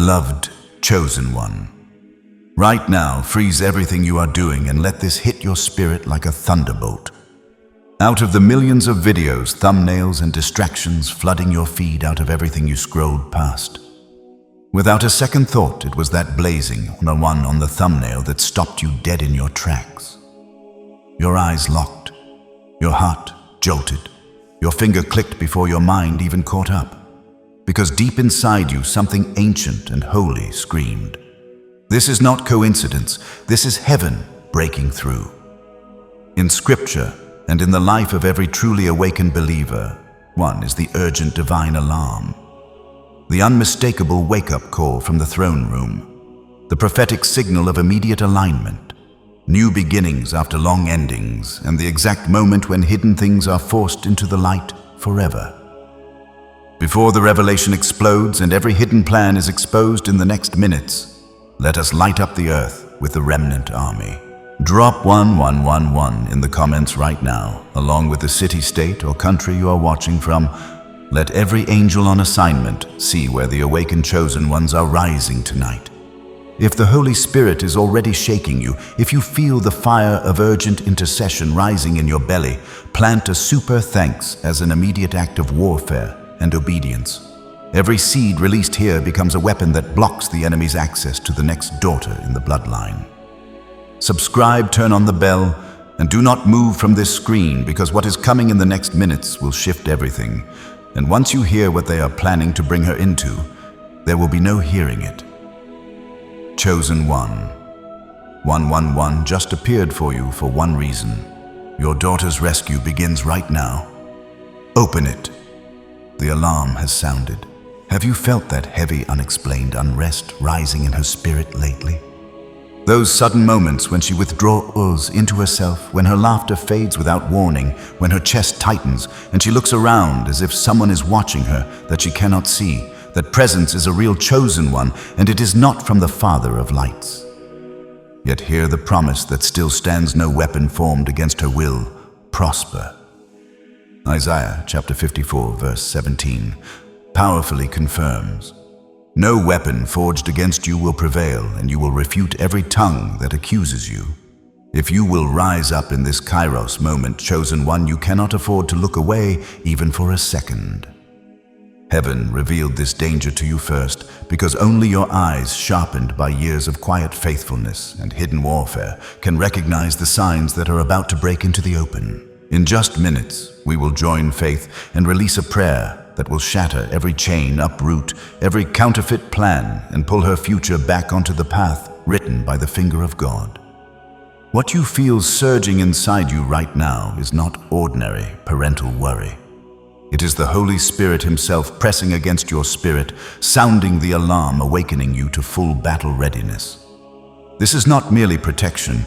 Beloved Chosen One, right now freeze everything you are doing and let this hit your spirit like a thunderbolt. Out of the millions of videos, thumbnails, and distractions flooding your feed out of everything you scrolled past, without a second thought, it was that blazing one on the thumbnail that stopped you dead in your tracks. Your eyes locked, your heart jolted, your finger clicked before your mind even caught up. Because deep inside you, something ancient and holy screamed. This is not coincidence, this is heaven breaking through. In Scripture, and in the life of every truly awakened believer, one is the urgent divine alarm. The unmistakable wake-up call from the throne room. The prophetic signal of immediate alignment. New beginnings after long endings, and the exact moment when hidden things are forced into the light forever. Before the revelation explodes and every hidden plan is exposed in the next minutes, let us light up the earth with the remnant army. Drop 1111 in the comments right now, along with the city, state, or country you are watching from. Let every angel on assignment see where the awakened chosen ones are rising tonight. If the Holy Spirit is already shaking you, if you feel the fire of urgent intercession rising in your belly, plant a super thanks as an immediate act of warfare and obedience. Every seed released here becomes a weapon that blocks the enemy's access to the next daughter in the bloodline. Subscribe, turn on the bell, and do not move from this screen, because what is coming in the next minutes will shift everything. And once you hear what they are planning to bring her into, there will be no hearing it. Chosen One. 111 just appeared for you for one reason. Your daughter's rescue begins right now. Open it. The alarm has sounded. Have you felt that heavy, unexplained unrest rising in her spirit lately? Those sudden moments when she withdraws into herself, when her laughter fades without warning, when her chest tightens and she looks around as if someone is watching her that she cannot see, that presence is a real chosen one, and it is not from the Father of lights. Yet hear the promise that still stands: no weapon formed against her will prosper. Isaiah chapter 54 verse 17 powerfully confirms, no weapon forged against you will prevail, and you will refute every tongue that accuses you. If you will rise up in this Kairos moment, chosen one, you cannot afford to look away even for a second. Heaven revealed this danger to you first, because only your eyes, sharpened by years of quiet faithfulness and hidden warfare, can recognize the signs that are about to break into the open. In just minutes, we will join faith and release a prayer that will shatter every chain, uproot every counterfeit plan, and pull her future back onto the path written by the finger of God. What you feel surging inside you right now is not ordinary parental worry. It is the Holy Spirit Himself pressing against your spirit, sounding the alarm, awakening you to full battle readiness. This is not merely protection.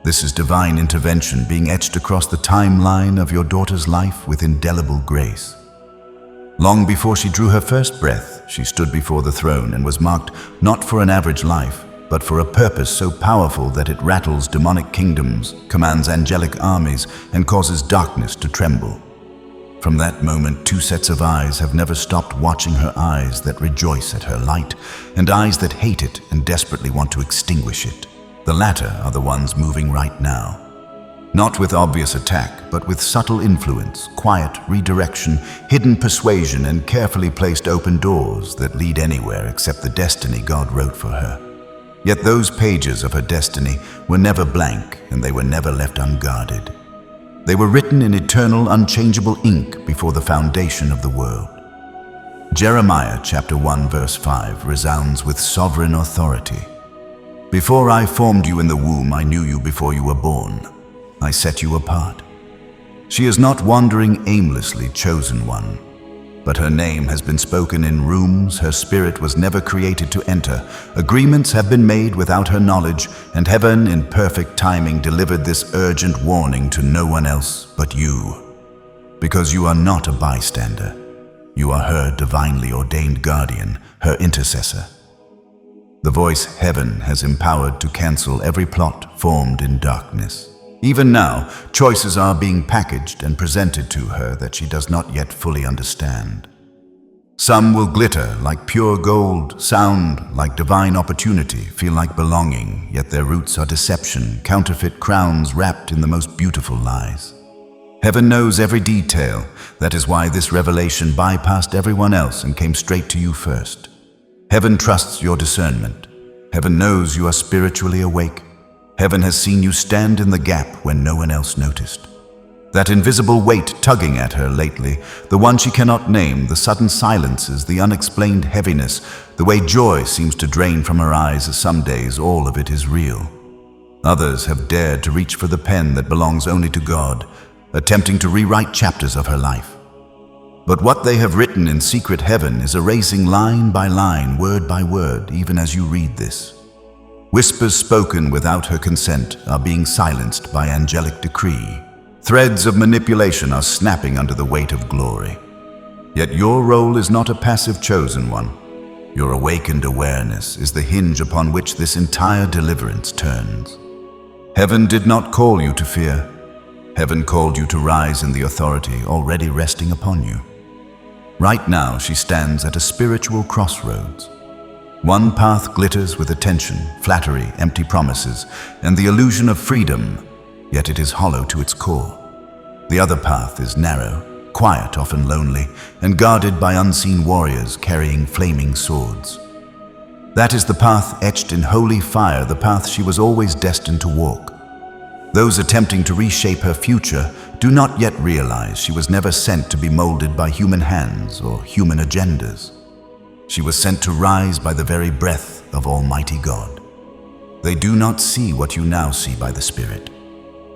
This is divine intervention being etched across the timeline of your daughter's life with indelible grace. Long before she drew her first breath, she stood before the throne and was marked not for an average life, but for a purpose so powerful that it rattles demonic kingdoms, commands angelic armies, and causes darkness to tremble. From that moment, two sets of eyes have never stopped watching her: eyes that rejoice at her light, and eyes that hate it and desperately want to extinguish it. The latter are the ones moving right now. Not with obvious attack, but with subtle influence, quiet redirection, hidden persuasion, and carefully placed open doors that lead anywhere except the destiny God wrote for her. Yet those pages of her destiny were never blank, and they were never left unguarded. They were written in eternal, unchangeable ink before the foundation of the world. Jeremiah chapter 1 verse 5 resounds with sovereign authority. Before I formed you in the womb, I knew you before you were born. I set you apart. She is not wandering aimlessly, chosen one, but her name has been spoken in rooms her spirit was never created to enter. Agreements have been made without her knowledge, and heaven in perfect timing delivered this urgent warning to no one else but you. Because you are not a bystander. You are her divinely ordained guardian, her intercessor. The voice heaven has empowered to cancel every plot formed in darkness. Even now, choices are being packaged and presented to her that she does not yet fully understand. Some will glitter like pure gold, sound like divine opportunity, feel like belonging, yet their roots are deception, counterfeit crowns wrapped in the most beautiful lies. Heaven knows every detail. That is why this revelation bypassed everyone else and came straight to you first. Heaven trusts your discernment. Heaven knows you are spiritually awake. Heaven has seen you stand in the gap when no one else noticed. That invisible weight tugging at her lately, the one she cannot name, the sudden silences, the unexplained heaviness, the way joy seems to drain from her eyes, some days all of it is real. Others have dared to reach for the pen that belongs only to God, attempting to rewrite chapters of her life. But what they have written in secret heaven is erasing line by line, word by word, even as you read this. Whispers spoken without her consent are being silenced by angelic decree. Threads of manipulation are snapping under the weight of glory. Yet your role is not a passive chosen one. Your awakened awareness is the hinge upon which this entire deliverance turns. Heaven did not call you to fear. Heaven called you to rise in the authority already resting upon you. Right now, she stands at a spiritual crossroads. One path glitters with attention, flattery, empty promises, and the illusion of freedom, yet it is hollow to its core. The other path is narrow, quiet, often lonely, and guarded by unseen warriors carrying flaming swords. That is the path etched in holy fire, the path she was always destined to walk. Those attempting to reshape her future do not yet realize she was never sent to be molded by human hands or human agendas. She was sent to rise by the very breath of Almighty God. They do not see what you now see by the Spirit.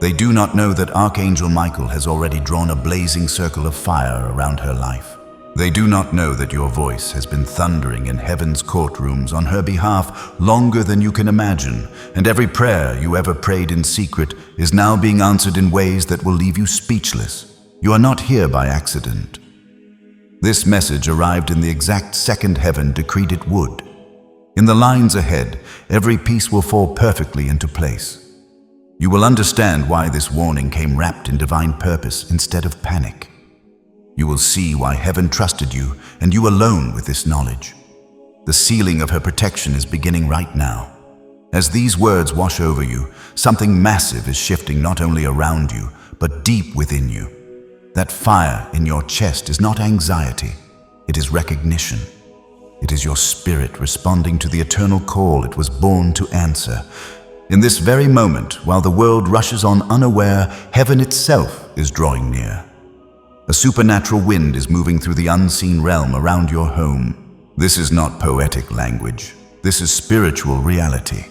They do not know that Archangel Michael has already drawn a blazing circle of fire around her life. They do not know that your voice has been thundering in heaven's courtrooms on her behalf longer than you can imagine, and every prayer you ever prayed in secret is now being answered in ways that will leave you speechless. You are not here by accident. This message arrived in the exact second heaven decreed it would. In the lines ahead, every piece will fall perfectly into place. You will understand why this warning came wrapped in divine purpose instead of panic. You will see why heaven trusted you, and you alone, with this knowledge. The sealing of her protection is beginning right now. As these words wash over you, something massive is shifting not only around you, but deep within you. That fire in your chest is not anxiety, it is recognition. It is your spirit responding to the eternal call it was born to answer. In this very moment, while the world rushes on unaware, heaven itself is drawing near. A supernatural wind is moving through the unseen realm around your home. This is not poetic language. This is spiritual reality.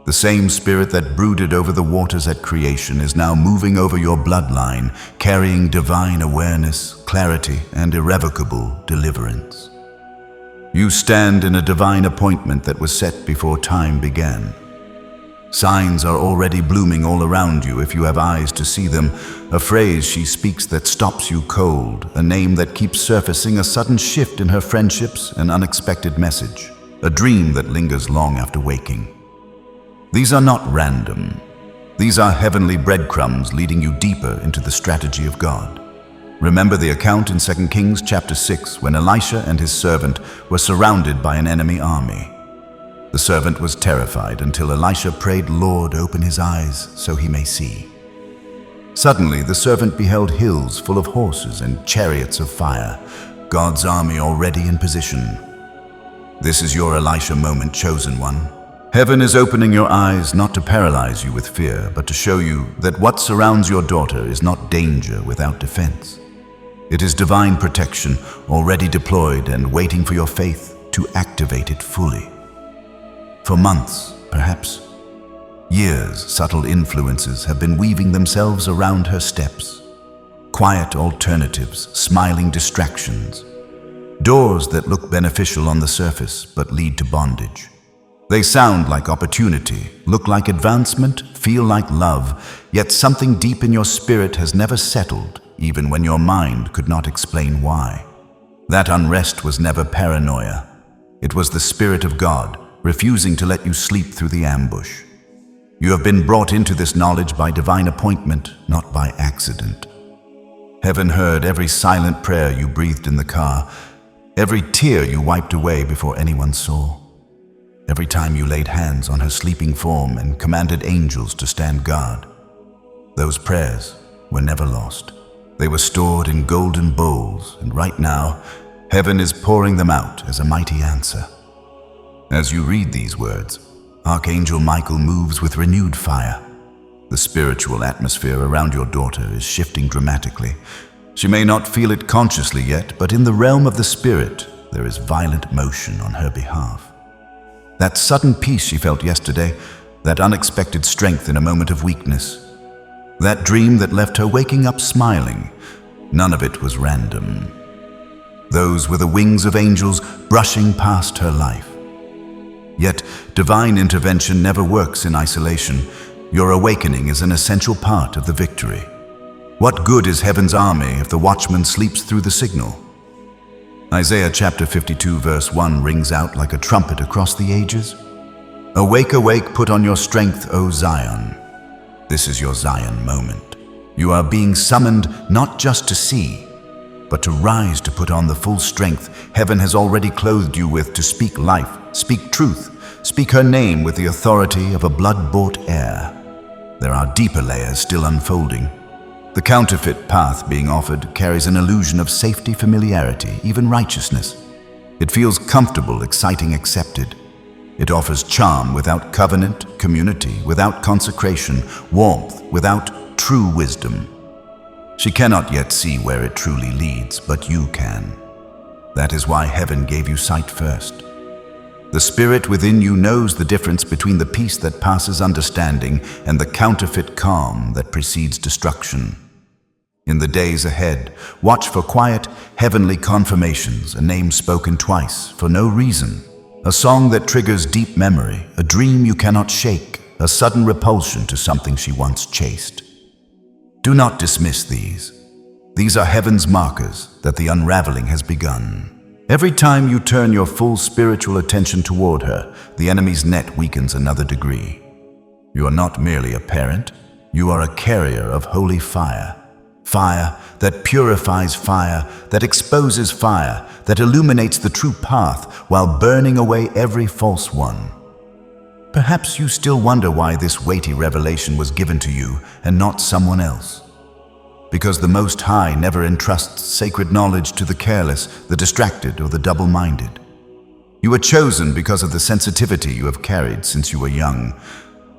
The same spirit that brooded over the waters at creation is now moving over your bloodline, carrying divine awareness, clarity, and irrevocable deliverance. You stand in a divine appointment that was set before time began. Signs are already blooming all around you if you have eyes to see them. A phrase she speaks that stops you cold, a name that keeps surfacing, a sudden shift in her friendships, an unexpected message, a dream that lingers long after waking. These are not random. These are heavenly breadcrumbs leading you deeper into the strategy of God. Remember the account in 2 Kings chapter 6 when Elisha and his servant were surrounded by an enemy army. The servant was terrified until Elisha prayed, "Lord, open his eyes so he may see." Suddenly, the servant beheld hills full of horses and chariots of fire, God's army already in position. This is your Elisha moment, chosen one. Heaven is opening your eyes not to paralyze you with fear, but to show you that what surrounds your daughter is not danger without defense. It is divine protection already deployed and waiting for your faith to activate it fully. For months, perhaps years, subtle influences have been weaving themselves around her steps. Quiet alternatives, smiling distractions. Doors that look beneficial on the surface but lead to bondage. They sound like opportunity, look like advancement, feel like love, yet something deep in your spirit has never settled, even when your mind could not explain why. That unrest was never paranoia. It was the Spirit of God, refusing to let you sleep through the ambush. You have been brought into this knowledge by divine appointment, not by accident. Heaven heard every silent prayer you breathed in the car, Every tear you wiped away before anyone saw. Every time you laid hands on her sleeping form and commanded angels to stand guard. Those prayers were never lost. They were stored in golden bowls, and right now, heaven is pouring them out as a mighty answer. As you read these words, Archangel Michael moves with renewed fire. The spiritual atmosphere around your daughter is shifting dramatically. She may not feel it consciously yet, but in the realm of the spirit, there is violent motion on her behalf. That sudden peace she felt yesterday, that unexpected strength in a moment of weakness, that dream that left her waking up smiling, none of it was random. Those were the wings of angels brushing past her life. Yet, divine intervention never works in isolation. Your awakening is an essential part of the victory. What good is heaven's army if the watchman sleeps through the signal? Isaiah chapter 52 verse 1 rings out like a trumpet across the ages. Awake, awake, put on your strength, O Zion. This is your Zion moment. You are being summoned not just to see, but to rise to put on the full strength heaven has already clothed you with, to speak life, speak truth, speak her name with the authority of a blood-bought heir. There are deeper layers still unfolding. The counterfeit path being offered carries an illusion of safety, familiarity, even righteousness. It feels comfortable, exciting, accepted. It offers charm without covenant, community without consecration, warmth without true wisdom. She cannot yet see where it truly leads, but you can. That is why heaven gave you sight first. The spirit within you knows the difference between the peace that passes understanding and the counterfeit calm that precedes destruction. In the days ahead, watch for quiet, heavenly confirmations, a name spoken twice for no reason, a song that triggers deep memory, a dream you cannot shake, a sudden repulsion to something she once chased. Do not dismiss these. These are heaven's markers that the unraveling has begun. Every time you turn your full spiritual attention toward her, the enemy's net weakens another degree. You are not merely a parent, you are a carrier of holy fire. Fire that purifies fire, that exposes fire, that illuminates the true path while burning away every false one. Perhaps you still wonder why this weighty revelation was given to you and not someone else. Because the Most High never entrusts sacred knowledge to the careless, the distracted, or the double-minded. You were chosen because of the sensitivity you have carried since you were young,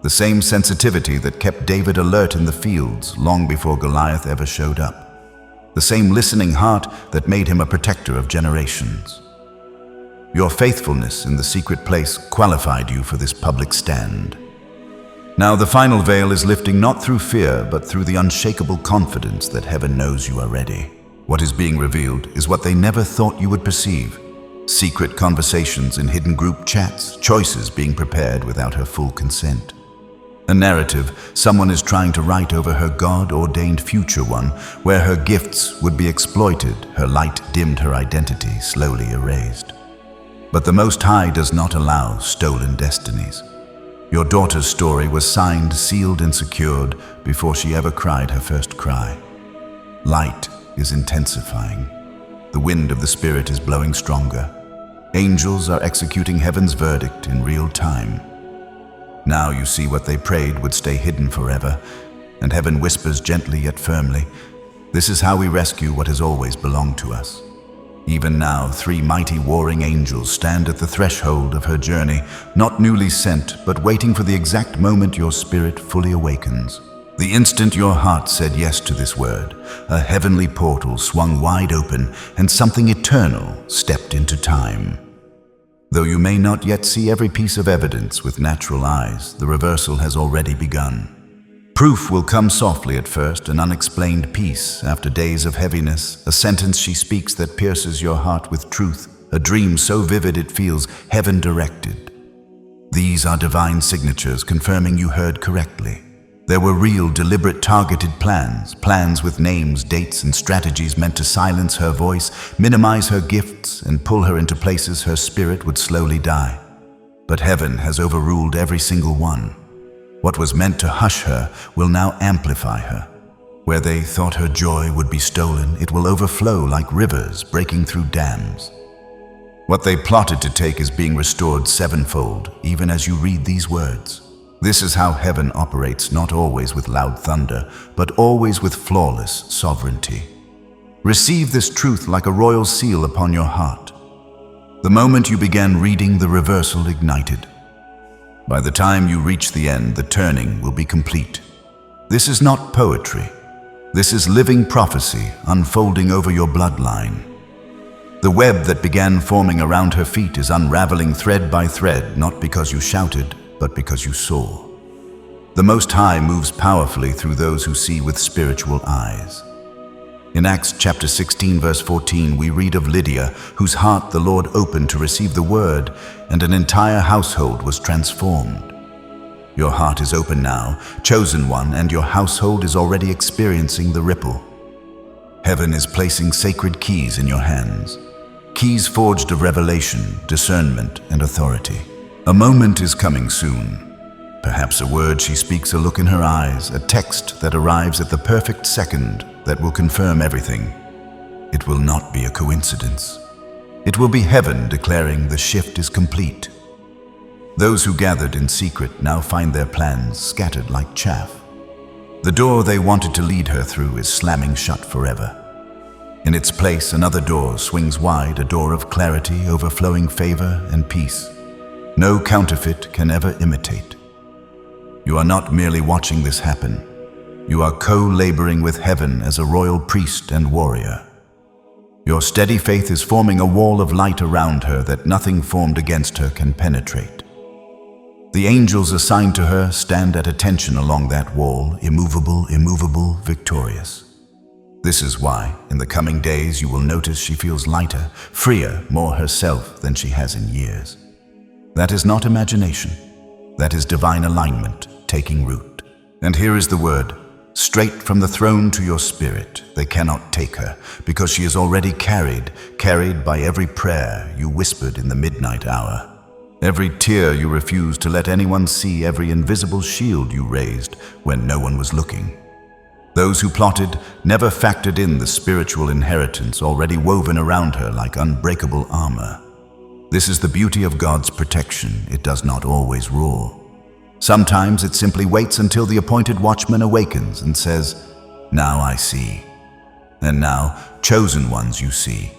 the same sensitivity that kept David alert in the fields long before Goliath ever showed up, the same listening heart that made him a protector of generations. Your faithfulness in the secret place qualified you for this public stand. Now the final veil is lifting not through fear, but through the unshakable confidence that heaven knows you are ready. What is being revealed is what they never thought you would perceive. Secret conversations in hidden group chats, choices being prepared without her full consent. A narrative someone is trying to write over her God-ordained future one, where her gifts would be exploited, her light dimmed, her identity slowly erased. But the Most High does not allow stolen destinies. Your daughter's story was signed, sealed, and secured before she ever cried her first cry. Light is intensifying. The wind of the Spirit is blowing stronger. Angels are executing heaven's verdict in real time. Now you see what they prayed would stay hidden forever, and heaven whispers gently yet firmly, "This is how we rescue what has always belonged to us." Even now, 3 mighty warring angels stand at the threshold of her journey, not newly sent, but waiting for the exact moment your spirit fully awakens. The instant your heart said yes to this word, a heavenly portal swung wide open, and something eternal stepped into time. Though you may not yet see every piece of evidence with natural eyes, the reversal has already begun. Proof will come softly at first, an unexplained peace after days of heaviness, a sentence she speaks that pierces your heart with truth, a dream so vivid it feels heaven-directed. These are divine signatures confirming you heard correctly. There were real, deliberate, targeted plans with names, dates, and strategies meant to silence her voice, minimize her gifts, and pull her into places her spirit would slowly die. But heaven has overruled every single one. What was meant to hush her will now amplify her. Where they thought her joy would be stolen, it will overflow like rivers breaking through dams. What they plotted to take is being restored sevenfold, even as you read these words. This is how heaven operates, not always with loud thunder, but always with flawless sovereignty. Receive this truth like a royal seal upon your heart. The moment you began reading, the reversal ignited. By the time you reach the end, the turning will be complete. This is not poetry. This is living prophecy unfolding over your bloodline. The web that began forming around her feet is unraveling thread by thread, not because you shouted, but because you saw. The Most High moves powerfully through those who see with spiritual eyes. In Acts chapter 16, verse 14, we read of Lydia, whose heart the Lord opened to receive the word, and an entire household was transformed. Your heart is open now, chosen one, and your household is already experiencing the ripple. Heaven is placing sacred keys in your hands. Keys forged of revelation, discernment, and authority. A moment is coming soon. Perhaps a word she speaks, a look in her eyes, a text that arrives at the perfect second that will confirm everything. It will not be a coincidence. It will be heaven declaring the shift is complete. Those who gathered in secret now find their plans scattered like chaff. The door they wanted to lead her through is slamming shut forever. In its place, another door swings wide, a door of clarity, overflowing favor and peace. No counterfeit can ever imitate. You are not merely watching this happen. You are co-laboring with heaven as a royal priest and warrior. Your steady faith is forming a wall of light around her that nothing formed against her can penetrate. The angels assigned to her stand at attention along that wall, immovable, victorious. This is why, in the coming days, you will notice she feels lighter, freer, more herself than she has in years. That is not imagination. That is divine alignment taking root. And here is the word, straight from the throne to your spirit. They cannot take her, because she is already carried by every prayer you whispered in the midnight hour. Every tear you refused to let anyone see, every invisible shield you raised when no one was looking. Those who plotted never factored in the spiritual inheritance already woven around her like unbreakable armor. This is the beauty of God's protection. It does not always roar. Sometimes it simply waits until the appointed watchman awakens and says, "Now I see." And now, chosen ones you see.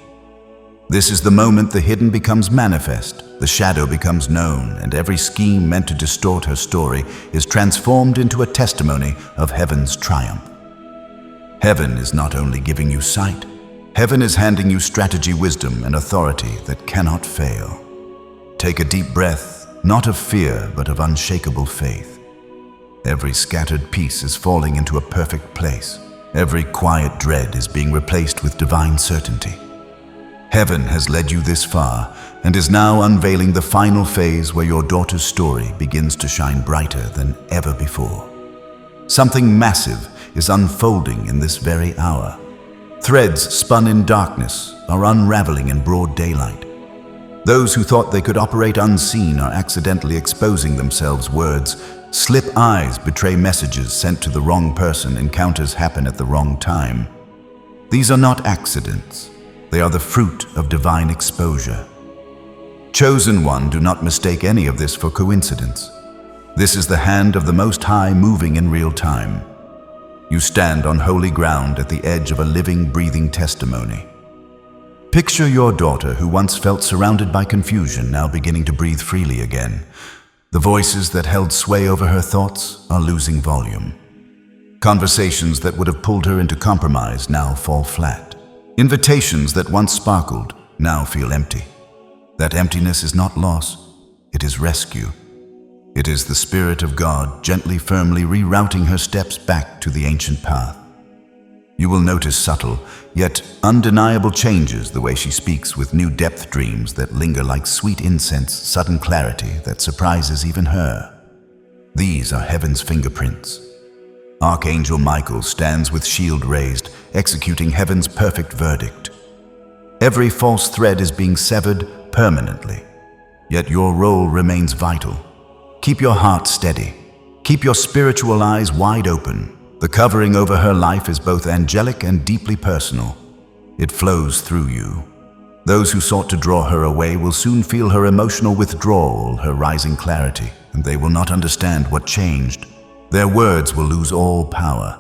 This is the moment the hidden becomes manifest, the shadow becomes known, and every scheme meant to distort her story is transformed into a testimony of heaven's triumph. Heaven is not only giving you sight, heaven is handing you strategy, wisdom, and authority that cannot fail. Take a deep breath, not of fear, but of unshakable faith. Every scattered piece is falling into a perfect place. Every quiet dread is being replaced with divine certainty. Heaven has led you this far and is now unveiling the final phase where your daughter's story begins to shine brighter than ever before. Something massive is unfolding in this very hour. Threads spun in darkness are unraveling in broad daylight. Those who thought they could operate unseen are accidentally exposing themselves. Words slip, eyes betray messages sent to the wrong person, encounters happen at the wrong time. These are not accidents. They are the fruit of divine exposure. Chosen one, do not mistake any of this for coincidence. This is the hand of the Most High moving in real time. You stand on holy ground at the edge of a living, breathing testimony. Picture your daughter, who once felt surrounded by confusion, now beginning to breathe freely again. The voices that held sway over her thoughts are losing volume. Conversations that would have pulled her into compromise now fall flat. Invitations that once sparkled now feel empty. That emptiness is not loss, it is rescue. It is the Spirit of God gently, firmly rerouting her steps back to the ancient path. You will notice subtle, yet undeniable changes, the way she speaks with new depth, dreams that linger like sweet incense, sudden clarity that surprises even her. These are heaven's fingerprints. Archangel Michael stands with shield raised, executing heaven's perfect verdict. Every false thread is being severed permanently, yet your role remains vital. Keep your heart steady. Keep your spiritual eyes wide open. The covering over her life is both angelic and deeply personal. It flows through you. Those who sought to draw her away will soon feel her emotional withdrawal, her rising clarity, and they will not understand what changed. Their words will lose all power.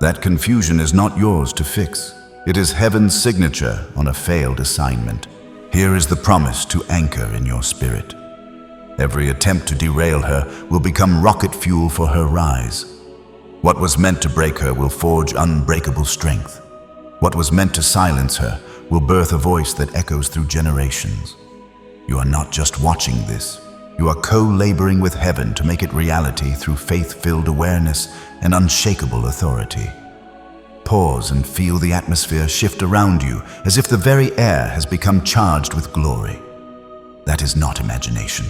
That confusion is not yours to fix. It is heaven's signature on a failed assignment. Here is the promise to anchor in your spirit. Every attempt to derail her will become rocket fuel for her rise. What was meant to break her will forge unbreakable strength. What was meant to silence her will birth a voice that echoes through generations. You are not just watching this. You are co-laboring with heaven to make it reality through faith-filled awareness and unshakable authority. Pause and feel the atmosphere shift around you as if the very air has become charged with glory. That is not imagination.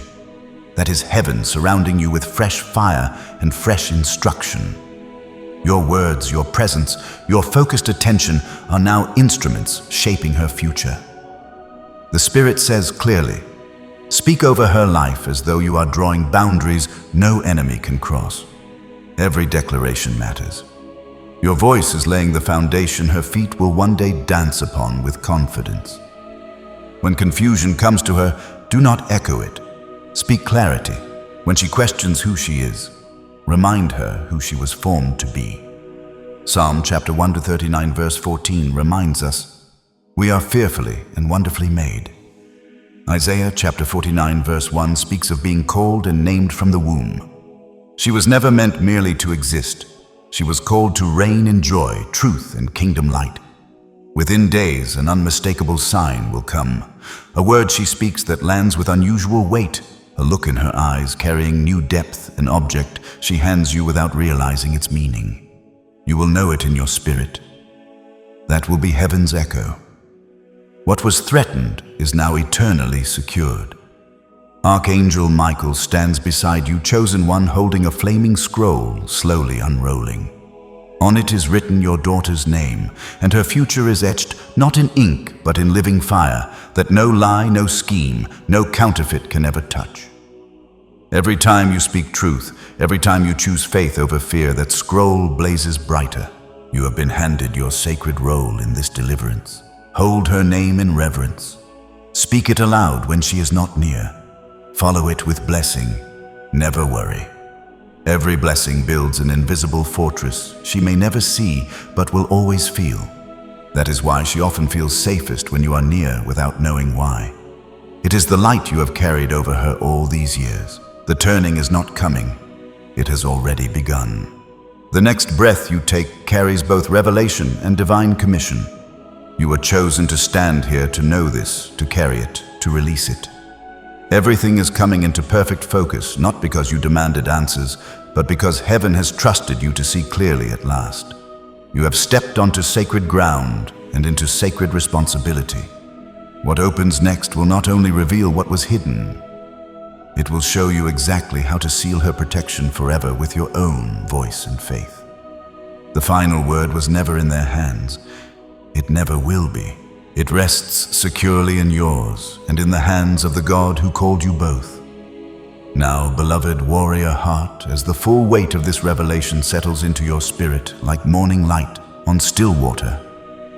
That is heaven surrounding you with fresh fire and fresh instruction. Your words, your presence, your focused attention are now instruments shaping her future. The Spirit says clearly, speak over her life as though you are drawing boundaries no enemy can cross. Every declaration matters. Your voice is laying the foundation her feet will one day dance upon with confidence. When confusion comes to her, do not echo it. Speak clarity. When she questions who she is, remind her who she was formed to be. Psalm chapter 1-39 verse 14 reminds us, we are fearfully and wonderfully made. Isaiah chapter 49 verse 1 speaks of being called and named from the womb. She was never meant merely to exist. She was called to reign in joy, truth, and kingdom light. Within days, an unmistakable sign will come. A word she speaks that lands with unusual weight, a look in her eyes carrying new depth, an object she hands you without realizing its meaning. You will know it in your spirit. That will be heaven's echo. What was threatened is now eternally secured. Archangel Michael stands beside you, chosen one, holding a flaming scroll, slowly unrolling. On it is written your daughter's name, and her future is etched not in ink, but in living fire, that no lie, no scheme, no counterfeit can ever touch. Every time you speak truth, every time you choose faith over fear, that scroll blazes brighter. You have been handed your sacred role in this deliverance. Hold her name in reverence. Speak it aloud when she is not near. Follow it with blessing. Never worry. Every blessing builds an invisible fortress she may never see, but will always feel. That is why she often feels safest when you are near without knowing why. It is the light you have carried over her all these years. The turning is not coming. It has already begun. The next breath you take carries both revelation and divine commission. You were chosen to stand here to know this, to carry it, to release it. Everything is coming into perfect focus, not because you demanded answers, but because heaven has trusted you to see clearly at last. You have stepped onto sacred ground and into sacred responsibility. What opens next will not only reveal what was hidden, it will show you exactly how to seal her protection forever with your own voice and faith. The final word was never in their hands. It never will be. It rests securely in yours and in the hands of the God who called you both. Now, beloved warrior heart, as the full weight of this revelation settles into your spirit like morning light on still water,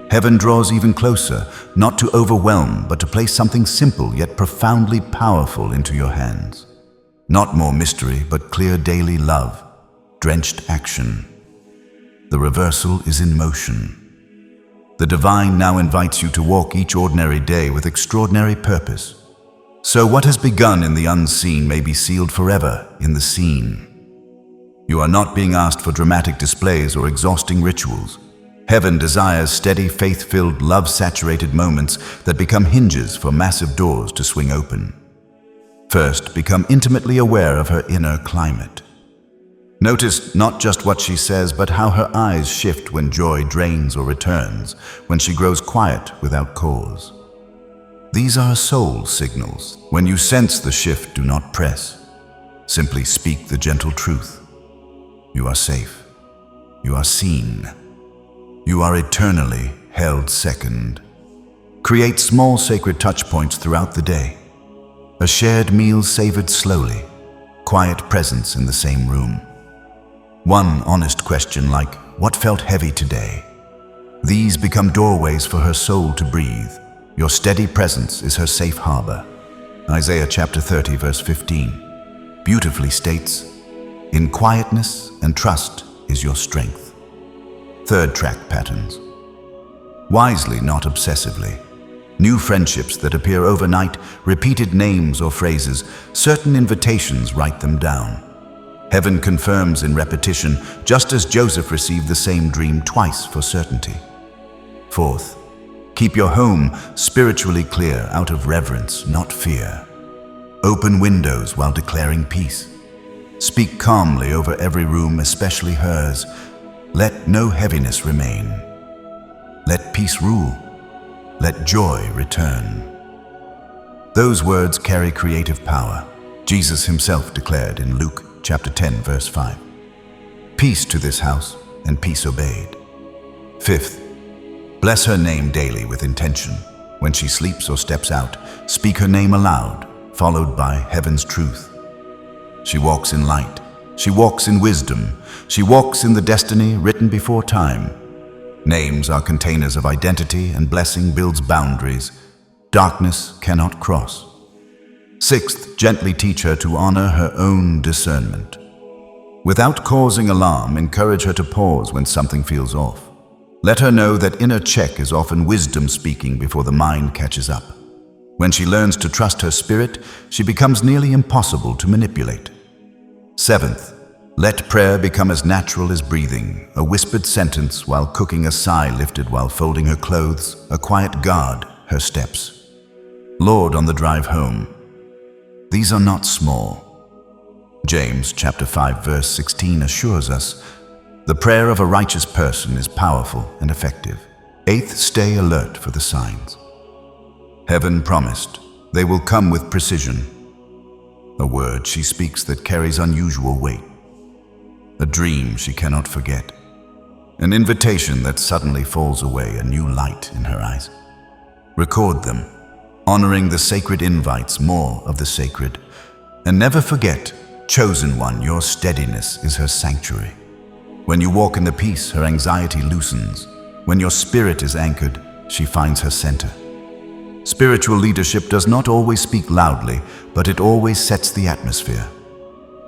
heaven draws even closer, not to overwhelm, but to place something simple yet profoundly powerful into your hands. Not more mystery, but clear daily love, drenched action. The reversal is in motion. The divine now invites you to walk each ordinary day with extraordinary purpose. So what has begun in the unseen may be sealed forever in the seen. You are not being asked for dramatic displays or exhausting rituals. Heaven desires steady, faith-filled, love-saturated moments that become hinges for massive doors to swing open. First, become intimately aware of her inner climate. Notice not just what she says, but how her eyes shift when joy drains or returns, when she grows quiet without cause. These are soul signals. When you sense the shift, do not press. Simply speak the gentle truth. You are safe. You are seen. You are eternally held second. Create small sacred touch points throughout the day. A shared meal savored slowly. Quiet presence in the same room. One honest question like, what felt heavy today? These become doorways for her soul to breathe. Your steady presence is her safe harbor. Isaiah chapter 30, verse 15, beautifully states, "In quietness and trust is your strength." Third track patterns. Wisely, not obsessively. New friendships that appear overnight, repeated names or phrases, certain invitations, write them down. Heaven confirms in repetition, just as Joseph received the same dream twice for certainty. Fourth, keep your home spiritually clear out of reverence, not fear. Open windows while declaring peace. Speak calmly over every room, especially hers. Let no heaviness remain. Let peace rule. Let joy return. Those words carry creative power. Jesus himself declared in Luke chapter 10, verse 5. Peace to this house, and peace obeyed. Fifth, bless her name daily with intention. When she sleeps or steps out, speak her name aloud, followed by heaven's truth. She walks in light. She walks in wisdom. She walks in the destiny written before time. Names are containers of identity, and blessing builds boundaries darkness cannot cross. Sixth, gently teach her to honor her own discernment. Without causing alarm, encourage her to pause when something feels off. Let her know that inner check is often wisdom speaking before the mind catches up. When she learns to trust her spirit, she becomes nearly impossible to manipulate. Seventh, let prayer become as natural as breathing, a whispered sentence while cooking, a sigh lifted while folding her clothes, a quiet guard her steps. Lord on the drive home. These are not small. James chapter 5 verse 16 assures us, the prayer of a righteous person is powerful and effective. Eighth, stay alert for the signs. Heaven promised, they will come with precision. A word she speaks that carries unusual weight. A dream she cannot forget. An invitation that suddenly falls away, a new light in her eyes. Record them, honoring the sacred invites, more of the sacred. And never forget, chosen one, your steadiness is her sanctuary. When you walk in the peace, her anxiety loosens. When your spirit is anchored, she finds her center. Spiritual leadership does not always speak loudly, but it always sets the atmosphere.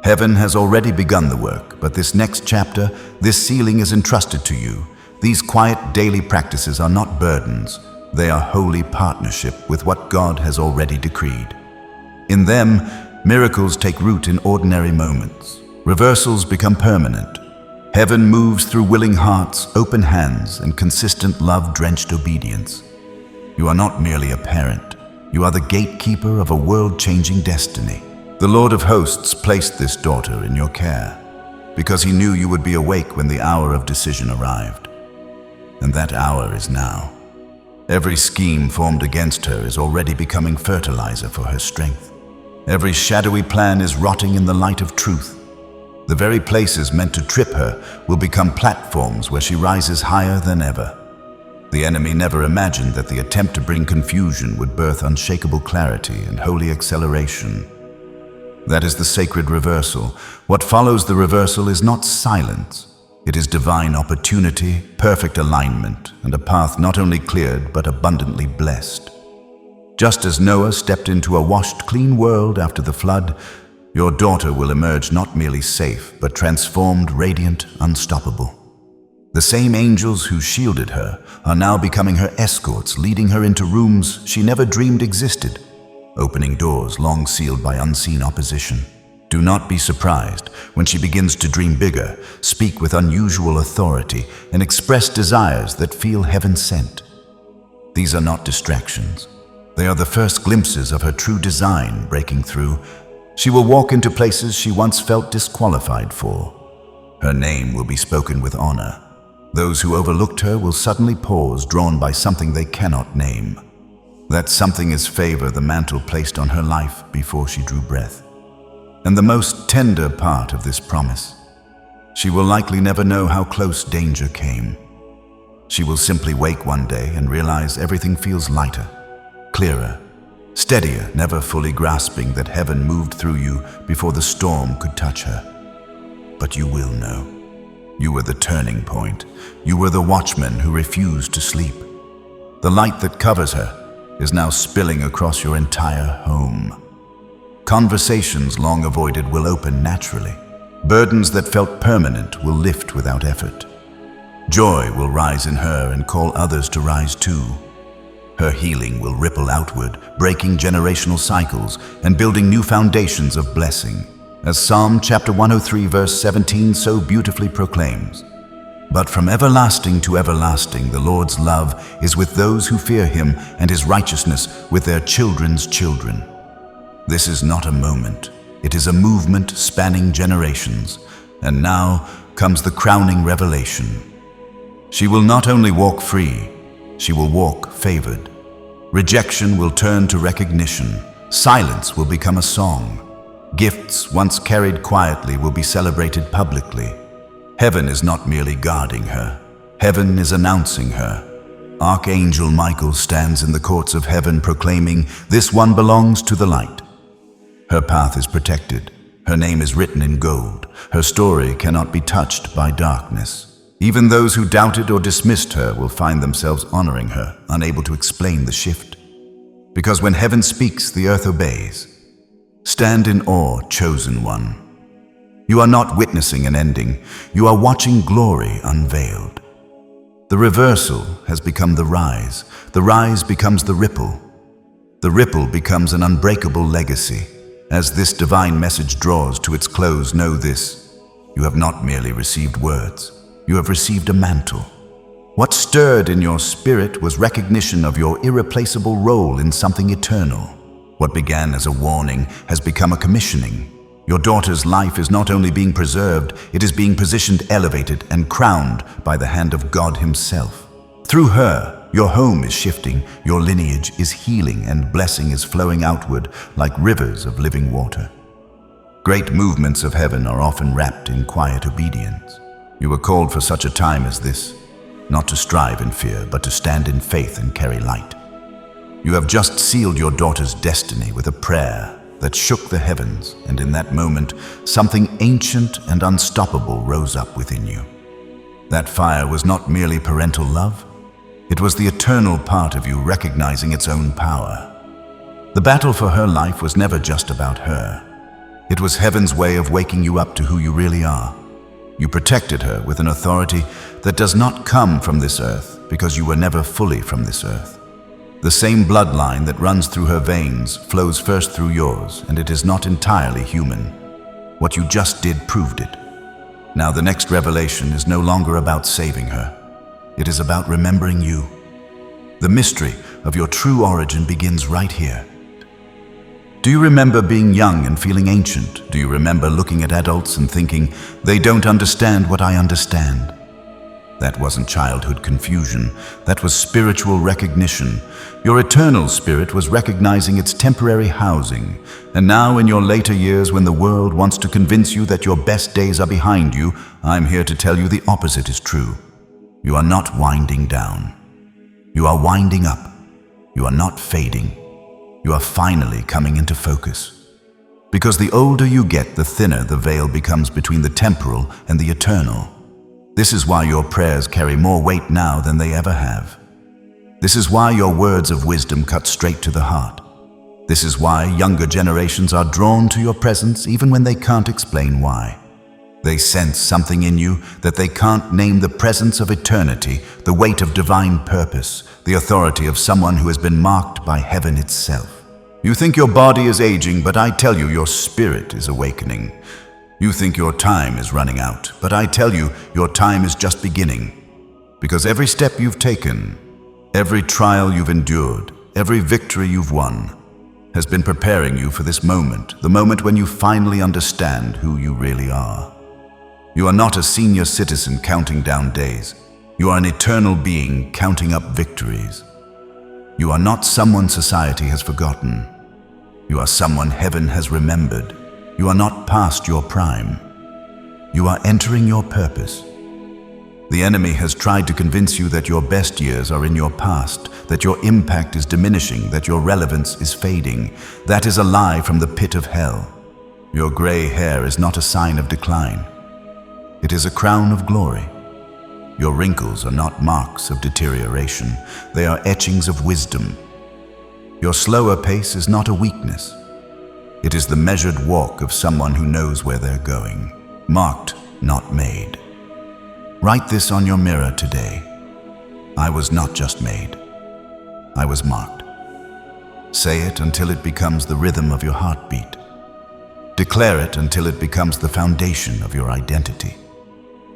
Heaven has already begun the work, but this next chapter, this sealing is entrusted to you. These quiet daily practices are not burdens. They are holy partnership with what God has already decreed. In them, miracles take root in ordinary moments. Reversals become permanent. Heaven moves through willing hearts, open hands, and consistent love-drenched obedience. You are not merely a parent. You are the gatekeeper of a world-changing destiny. The Lord of hosts placed this daughter in your care because he knew you would be awake when the hour of decision arrived. And that hour is now. Every scheme formed against her is already becoming fertilizer for her strength. Every shadowy plan is rotting in the light of truth. The very places meant to trip her will become platforms where she rises higher than ever. The enemy never imagined that the attempt to bring confusion would birth unshakable clarity and holy acceleration. That is the sacred reversal. What follows the reversal is not silence. It is divine opportunity, perfect alignment, and a path not only cleared but abundantly blessed. Just as Noah stepped into a washed, clean world after the flood, your daughter will emerge not merely safe, but transformed, radiant, unstoppable. The same angels who shielded her are now becoming her escorts, leading her into rooms she never dreamed existed, opening doors long sealed by unseen opposition. Do not be surprised when she begins to dream bigger, speak with unusual authority, and express desires that feel heaven-sent. These are not distractions. They are the first glimpses of her true design breaking through. She will walk into places she once felt disqualified for. Her name will be spoken with honor. Those who overlooked her will suddenly pause, drawn by something they cannot name. That something is favor, the mantle placed on her life before she drew breath. And the most tender part of this promise, she will likely never know how close danger came. She will simply wake one day and realize everything feels lighter, clearer, steadier, never fully grasping that heaven moved through you before the storm could touch her. But you will know. You were the turning point. You were the watchman who refused to sleep. The light that covers her, is now spilling across your entire home. Conversations long avoided will open naturally. Burdens that felt permanent will lift without effort. Joy will rise in her and call others to rise too. Her healing will ripple outward, breaking generational cycles and building new foundations of blessing. As Psalm chapter 103 verse 17 so beautifully proclaims, "But from everlasting to everlasting the Lord's love is with those who fear him, and his righteousness with their children's children." This is not a moment. It is a movement spanning generations. And now comes the crowning revelation. She will not only walk free, she will walk favored. Rejection will turn to recognition. Silence will become a song. Gifts once carried quietly will be celebrated publicly. Heaven is not merely guarding her. Heaven is announcing her. Archangel Michael stands in the courts of heaven proclaiming, "This one belongs to the light." Her path is protected. Her name is written in gold. Her story cannot be touched by darkness. Even those who doubted or dismissed her will find themselves honoring her, unable to explain the shift. Because when heaven speaks, the earth obeys. Stand in awe, chosen one. You are not witnessing an ending. You are watching glory unveiled. The reversal has become the rise. The rise becomes the ripple. The ripple becomes an unbreakable legacy. As this divine message draws to its close, know this: you have not merely received words, you have received a mantle. What stirred in your spirit was recognition of your irreplaceable role in something eternal. What began as a warning has become a commissioning. Your daughter's life is not only being preserved, it is being positioned, elevated, and crowned by the hand of God himself. Through her, your home is shifting, your lineage is healing, and blessing is flowing outward like rivers of living water. Great movements of heaven are often wrapped in quiet obedience. You were called for such a time as this, not to strive in fear, but to stand in faith and carry light. You have just sealed your daughter's destiny with a prayer that shook the heavens, and in that moment, something ancient and unstoppable rose up within you. That fire was not merely parental love, it was the eternal part of you recognizing its own power. The battle for her life was never just about her. It was heaven's way of waking you up to who you really are. You protected her with an authority that does not come from this earth, because you were never fully from this earth. The same bloodline that runs through her veins flows first through yours, and it is not entirely human. What you just did proved it. Now the next revelation is no longer about saving her. It is about remembering you. The mystery of your true origin begins right here. Do you remember being young and feeling ancient? Do you remember looking at adults and thinking, "They don't understand what I understand"? That wasn't childhood confusion. That was spiritual recognition. Your eternal spirit was recognizing its temporary housing. And now in your later years, when the world wants to convince you that your best days are behind you, I'm here to tell you the opposite is true. You are not winding down. You are winding up. You are not fading. You are finally coming into focus. Because the older you get, the thinner the veil becomes between the temporal and the eternal. This is why your prayers carry more weight now than they ever have. This is why your words of wisdom cut straight to the heart. This is why younger generations are drawn to your presence even when they can't explain why. They sense something in you that they can't name: the presence of eternity, the weight of divine purpose, the authority of someone who has been marked by heaven itself. You think your body is aging, but I tell you your spirit is awakening. You think your time is running out, but I tell you your time is just beginning. Because every step you've taken, every trial you've endured, every victory you've won, has been preparing you for this moment, the moment when you finally understand who you really are. You are not a senior citizen counting down days. You are an eternal being counting up victories. You are not someone society has forgotten. You are someone heaven has remembered. You are not past your prime. You are entering your purpose. The enemy has tried to convince you that your best years are in your past, that your impact is diminishing, that your relevance is fading. That is a lie from the pit of hell. Your gray hair is not a sign of decline. It is a crown of glory. Your wrinkles are not marks of deterioration. They are etchings of wisdom. Your slower pace is not a weakness. It is the measured walk of someone who knows where they're going. Marked, not made. Write this on your mirror today. I was not just made. I was marked. Say it until it becomes the rhythm of your heartbeat. Declare it until it becomes the foundation of your identity.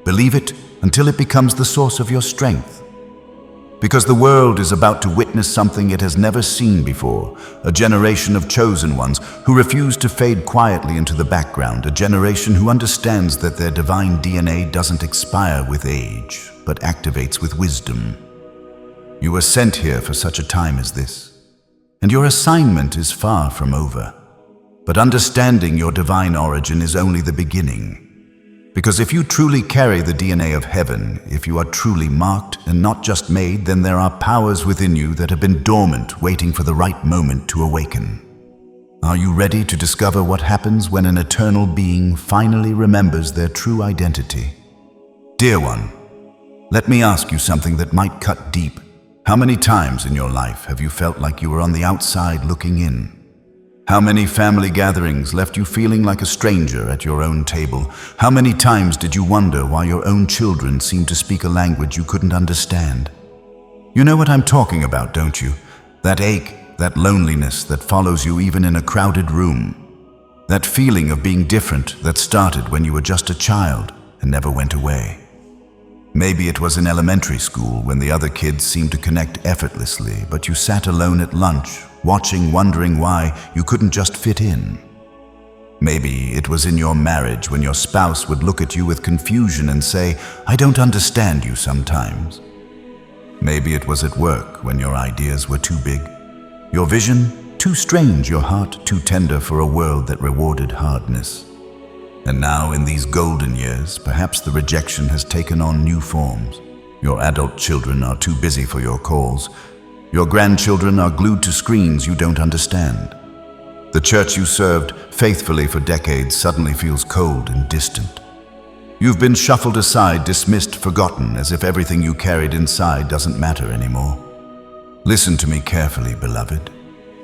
Believe it until it becomes the source of your strength. Because the world is about to witness something it has never seen before, a generation of chosen ones who refuse to fade quietly into the background, a generation who understands that their divine DNA doesn't expire with age, but activates with wisdom. You were sent here for such a time as this, and your assignment is far from over. But understanding your divine origin is only the beginning. Because if you truly carry the DNA of heaven, if you are truly marked and not just made, then there are powers within you that have been dormant, waiting for the right moment to awaken. Are you ready to discover what happens when an eternal being finally remembers their true identity? Dear one, let me ask you something that might cut deep. How many times in your life have you felt like you were on the outside looking in? How many family gatherings left you feeling like a stranger at your own table? How many times did you wonder why your own children seemed to speak a language you couldn't understand? You know what I'm talking about, don't you? That ache, that loneliness that follows you even in a crowded room. That feeling of being different that started when you were just a child and never went away. Maybe it was in elementary school when the other kids seemed to connect effortlessly, but you sat alone at lunch, watching, wondering why you couldn't just fit in. Maybe it was in your marriage when your spouse would look at you with confusion and say, "I don't understand you sometimes." Maybe it was at work when your ideas were too big, your vision too strange, your heart too tender for a world that rewarded hardness. And now, in these golden years, perhaps the rejection has taken on new forms. Your adult children are too busy for your calls. Your grandchildren are glued to screens you don't understand. The church you served faithfully for decades suddenly feels cold and distant. You've been shuffled aside, dismissed, forgotten, as if everything you carried inside doesn't matter anymore. Listen to me carefully, beloved.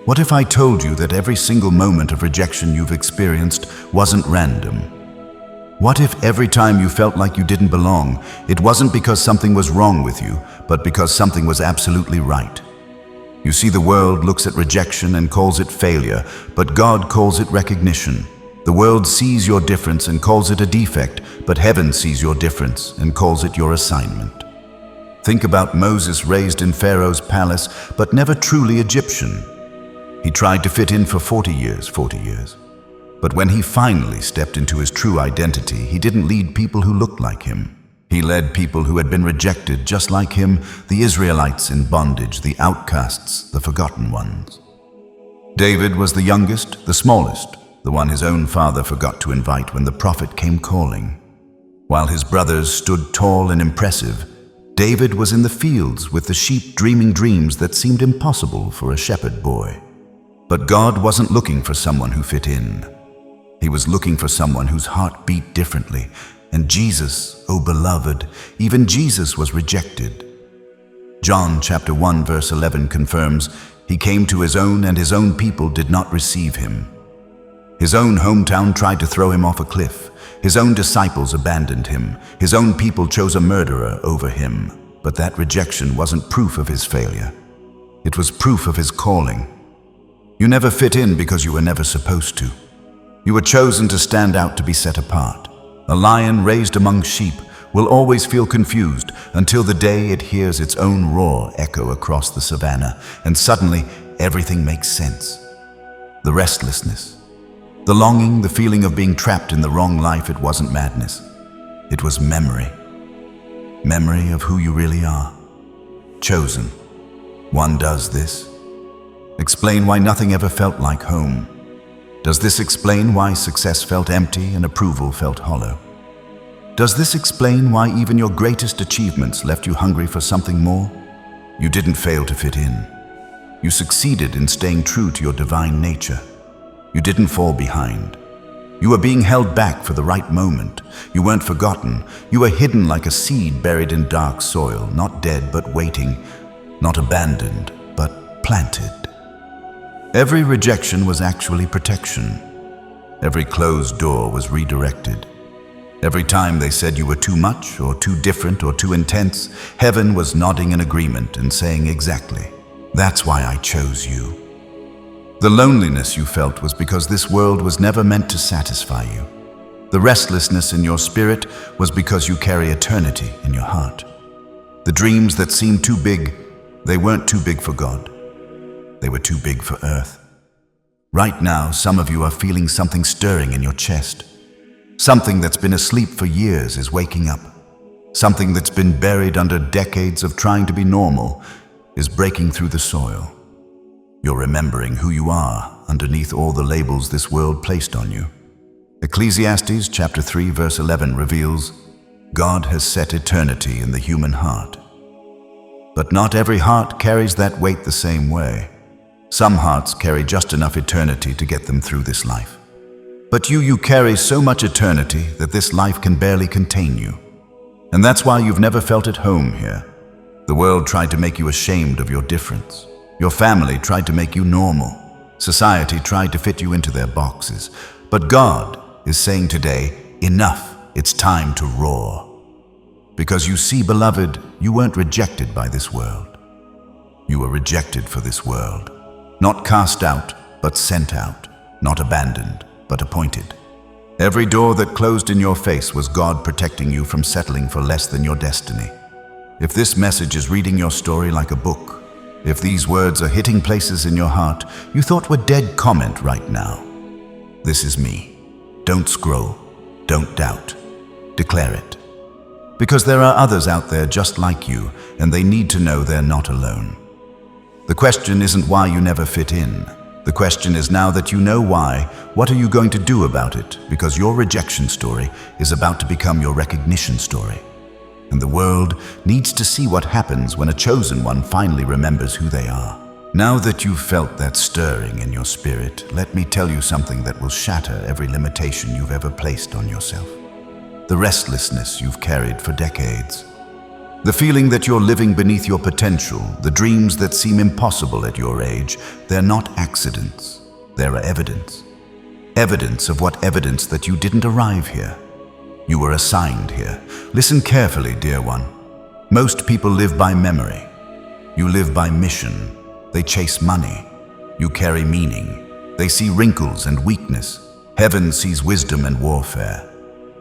What if I told you that every single moment of rejection you've experienced wasn't random? What if every time you felt like you didn't belong, it wasn't because something was wrong with you, but because something was absolutely right? You see, the world looks at rejection and calls it failure, but God calls it recognition. The world sees your difference and calls it a defect, but heaven sees your difference and calls it your assignment. Think about Moses, raised in Pharaoh's palace, but never truly Egyptian. He tried to fit in for 40 years. But when he finally stepped into his true identity, he didn't lead people who looked like him. He led people who had been rejected just like him, the Israelites in bondage, the outcasts, the forgotten ones. David was the youngest, the smallest, the one his own father forgot to invite when the prophet came calling. While his brothers stood tall and impressive, David was in the fields with the sheep dreaming dreams that seemed impossible for a shepherd boy. But God wasn't looking for someone who fit in. He was looking for someone whose heart beat differently. And Jesus, oh beloved, even Jesus was rejected. John chapter 1 verse 11 confirms, "He came to his own and his own people did not receive him." His own hometown tried to throw him off a cliff. His own disciples abandoned him. His own people chose a murderer over him. But that rejection wasn't proof of his failure. It was proof of his calling. You never fit in because you were never supposed to. You were chosen to stand out, to be set apart. A lion raised among sheep will always feel confused until the day it hears its own roar echo across the savannah, and suddenly everything makes sense. The restlessness, the longing, the feeling of being trapped in the wrong life, it wasn't madness. It was memory. Memory of who you really are. Chosen. One does this. Explain why nothing ever felt like home. Does this explain why success felt empty and approval felt hollow? Does this explain why even your greatest achievements left you hungry for something more? You didn't fail to fit in. You succeeded in staying true to your divine nature. You didn't fall behind. You were being held back for the right moment. You weren't forgotten. You were hidden like a seed buried in dark soil, not dead but waiting, not abandoned but planted. Every rejection was actually protection. Every closed door was redirected. Every time they said you were too much or too different or too intense, heaven was nodding in agreement and saying exactly, "That's why I chose you." The loneliness you felt was because this world was never meant to satisfy you. The restlessness in your spirit was because you carry eternity in your heart. The dreams that seemed too big, they weren't too big for God. They were too big for earth. Right now, some of you are feeling something stirring in your chest. Something that's been asleep for years is waking up. Something that's been buried under decades of trying to be normal is breaking through the soil. You're remembering who you are underneath all the labels this world placed on you. Ecclesiastes chapter 3 verse 11 reveals, God has set eternity in the human heart. But not every heart carries that weight the same way. Some hearts carry just enough eternity to get them through this life. But you carry so much eternity that this life can barely contain you. And that's why you've never felt at home here. The world tried to make you ashamed of your difference. Your family tried to make you normal. Society tried to fit you into their boxes. But God is saying today, enough, it's time to roar. Because you see, beloved, you weren't rejected by this world. You were rejected for this world. Not cast out, but sent out. Not abandoned, but appointed. Every door that closed in your face was God protecting you from settling for less than your destiny. If this message is reading your story like a book, if these words are hitting places in your heart you thought were dead, comment right now. This is me. Don't scroll. Don't doubt. Declare it. Because there are others out there just like you, and they need to know they're not alone. The question isn't why you never fit in. The question is, now that you know why, what are you going to do about it? Because your rejection story is about to become your recognition story. And the world needs to see what happens when a chosen one finally remembers who they are. Now that you've felt that stirring in your spirit, let me tell you something that will shatter every limitation you've ever placed on yourself. The restlessness you've carried for decades. The feeling that you're living beneath your potential, the dreams that seem impossible at your age, they're not accidents. They're evidence. Evidence of what evidence that you didn't arrive here. You were assigned here. Listen carefully, dear one. Most people live by memory. You live by mission. They chase money. You carry meaning. They see wrinkles and weakness. Heaven sees wisdom and warfare.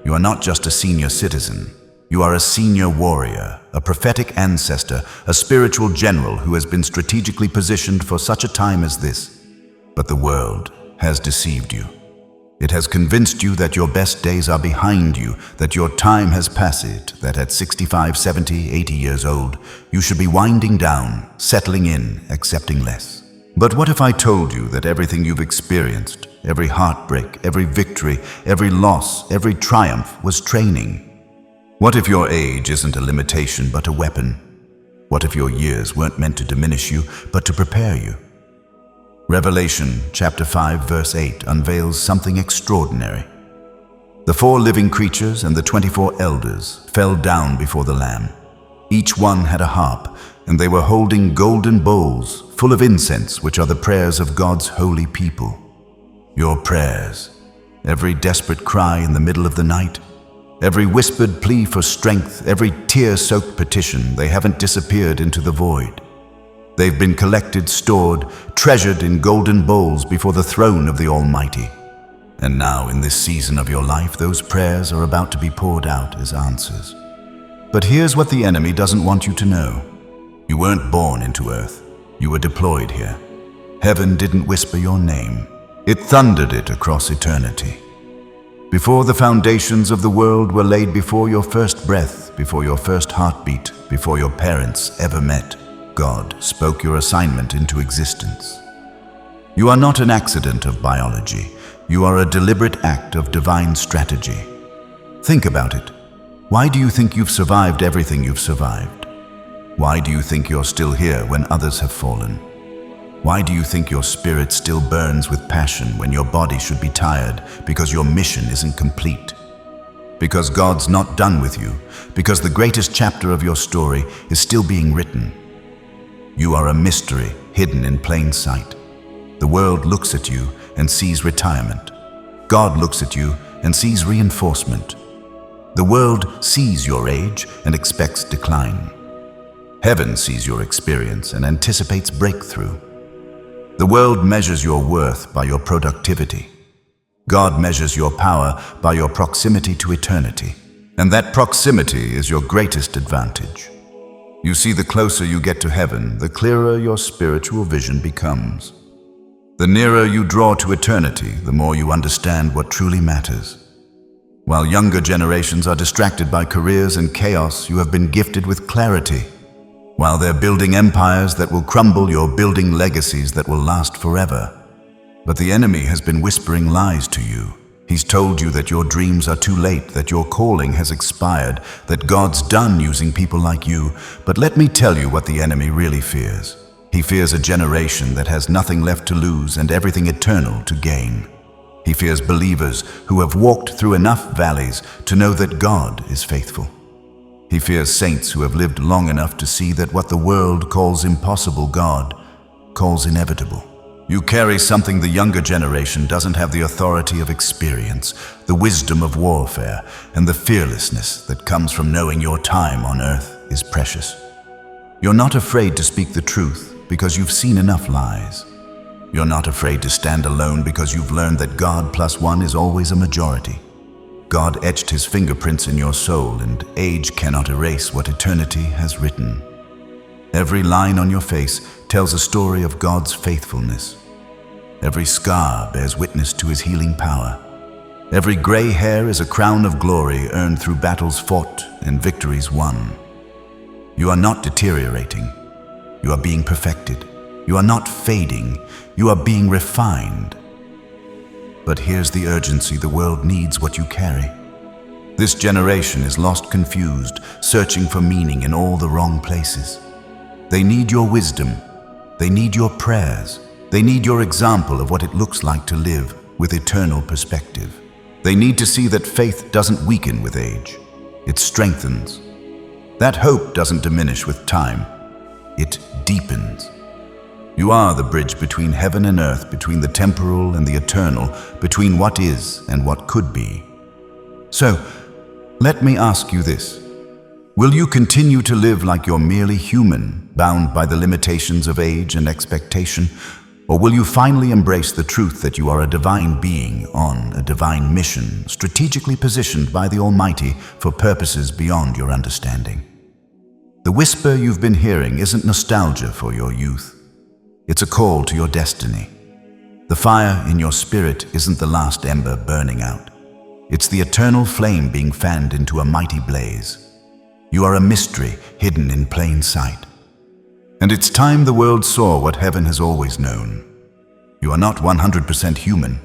You are not just a senior citizen. You are a senior warrior, a prophetic ancestor, a spiritual general who has been strategically positioned for such a time as this. But the world has deceived you. It has convinced you that your best days are behind you, that your time has passed, that at 65, 70, 80 years old, you should be winding down, settling in, accepting less. But what if I told you that everything you've experienced, every heartbreak, every victory, every loss, every triumph was training? What if your age isn't a limitation but a weapon? What if your years weren't meant to diminish you but to prepare you? Revelation chapter 5 verse 8 unveils something extraordinary. The 4 living creatures and the 24 elders fell down before the Lamb. Each one had a harp, and they were holding golden bowls full of incense, which are the prayers of God's holy people. Your prayers, every desperate cry in the middle of the night, every whispered plea for strength, every tear-soaked petition, they haven't disappeared into the void. They've been collected, stored, treasured in golden bowls before the throne of the Almighty. And now, in this season of your life, those prayers are about to be poured out as answers. But here's what the enemy doesn't want you to know. You weren't born into earth. You were deployed here. Heaven didn't whisper your name. It thundered it across eternity. Before the foundations of the world were laid, before your first breath, before your first heartbeat, before your parents ever met, God spoke your assignment into existence. You are not an accident of biology. You are a deliberate act of divine strategy. Think about it. Why do you think you've survived everything you've survived? Why do you think you're still here when others have fallen? Why do you think your spirit still burns with passion when your body should be tired because your mission isn't complete? Because God's not done with you. Because the greatest chapter of your story is still being written. You are a mystery hidden in plain sight. The world looks at you and sees retirement. God looks at you and sees reinforcement. The world sees your age and expects decline. Heaven sees your experience and anticipates breakthrough. The world measures your worth by your productivity. God measures your power by your proximity to eternity. And that proximity is your greatest advantage. You see, the closer you get to heaven, the clearer your spiritual vision becomes. The nearer you draw to eternity, the more you understand what truly matters. While younger generations are distracted by careers and chaos, you have been gifted with clarity. While they're building empires that will crumble, you're building legacies that will last forever. But the enemy has been whispering lies to you. He's told you that your dreams are too late, that your calling has expired, that God's done using people like you. But let me tell you what the enemy really fears. He fears a generation that has nothing left to lose and everything eternal to gain. He fears believers who have walked through enough valleys to know that God is faithful. He fears saints who have lived long enough to see that what the world calls impossible, God calls inevitable. You carry something the younger generation doesn't have: the authority of experience, the wisdom of warfare, and the fearlessness that comes from knowing your time on earth is precious. You're not afraid to speak the truth because you've seen enough lies. You're not afraid to stand alone because you've learned that God plus one is always a majority. God etched his fingerprints in your soul, and age cannot erase what eternity has written. Every line on your face tells a story of God's faithfulness. Every scar bears witness to his healing power. Every gray hair is a crown of glory earned through battles fought and victories won. You are not deteriorating. You are being perfected. You are not fading. You are being refined. But here's the urgency: the world needs what you carry. This generation is lost, confused, searching for meaning in all the wrong places. They need your wisdom. They need your prayers. They need your example of what it looks like to live with eternal perspective. They need to see that faith doesn't weaken with age. It strengthens. That hope doesn't diminish with time. It deepens. You are the bridge between heaven and earth, between the temporal and the eternal, between what is and what could be. So, let me ask you this. Will you continue to live like you're merely human, bound by the limitations of age and expectation? Or will you finally embrace the truth that you are a divine being on a divine mission, strategically positioned by the Almighty for purposes beyond your understanding? The whisper you've been hearing isn't nostalgia for your youth. It's a call to your destiny. The fire in your spirit isn't the last ember burning out. It's the eternal flame being fanned into a mighty blaze. You are a mystery hidden in plain sight. And it's time the world saw what heaven has always known. You are not 100% human.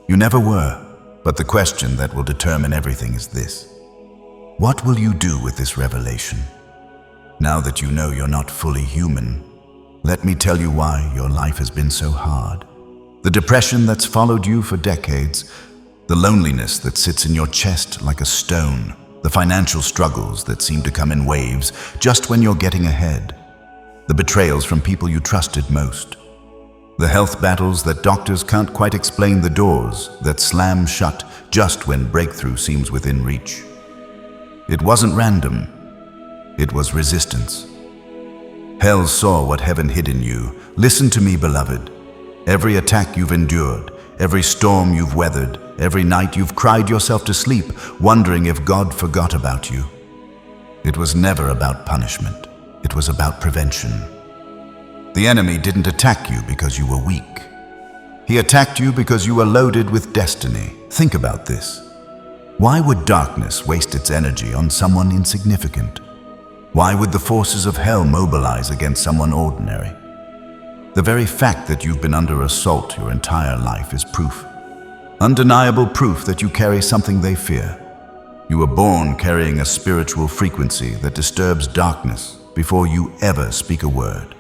You never were. But the question that will determine everything is this: what will you do with this revelation? Now that you know you're not fully human, let me tell you why your life has been so hard. The depression that's followed you for decades, the loneliness that sits in your chest like a stone, the financial struggles that seem to come in waves just when you're getting ahead, the betrayals from people you trusted most, the health battles that doctors can't quite explain, the doors that slam shut just when breakthrough seems within reach. It wasn't random. It was resistance. Hell saw what heaven hid in you. Listen to me, beloved. Every attack you've endured, every storm you've weathered, every night you've cried yourself to sleep, wondering if God forgot about you. It was never about punishment. It was about prevention. The enemy didn't attack you because you were weak. He attacked you because you were loaded with destiny. Think about this. Why would darkness waste its energy on someone insignificant? Why would the forces of hell mobilize against someone ordinary? The very fact that you've been under assault your entire life is proof. Undeniable proof that you carry something they fear. You were born carrying a spiritual frequency that disturbs darkness before you ever speak a word.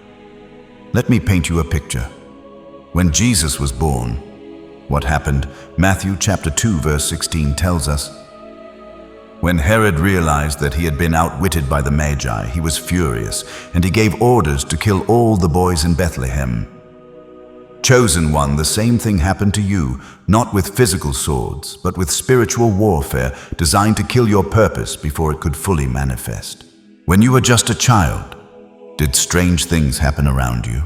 Let me paint you a picture. When Jesus was born, what happened? Matthew chapter 2 verse 16 tells us, when Herod realized that he had been outwitted by the Magi, he was furious, and he gave orders to kill all the boys in Bethlehem. Chosen one, the same thing happened to you, not with physical swords, but with spiritual warfare designed to kill your purpose before it could fully manifest. When you were just a child, did strange things happen around you?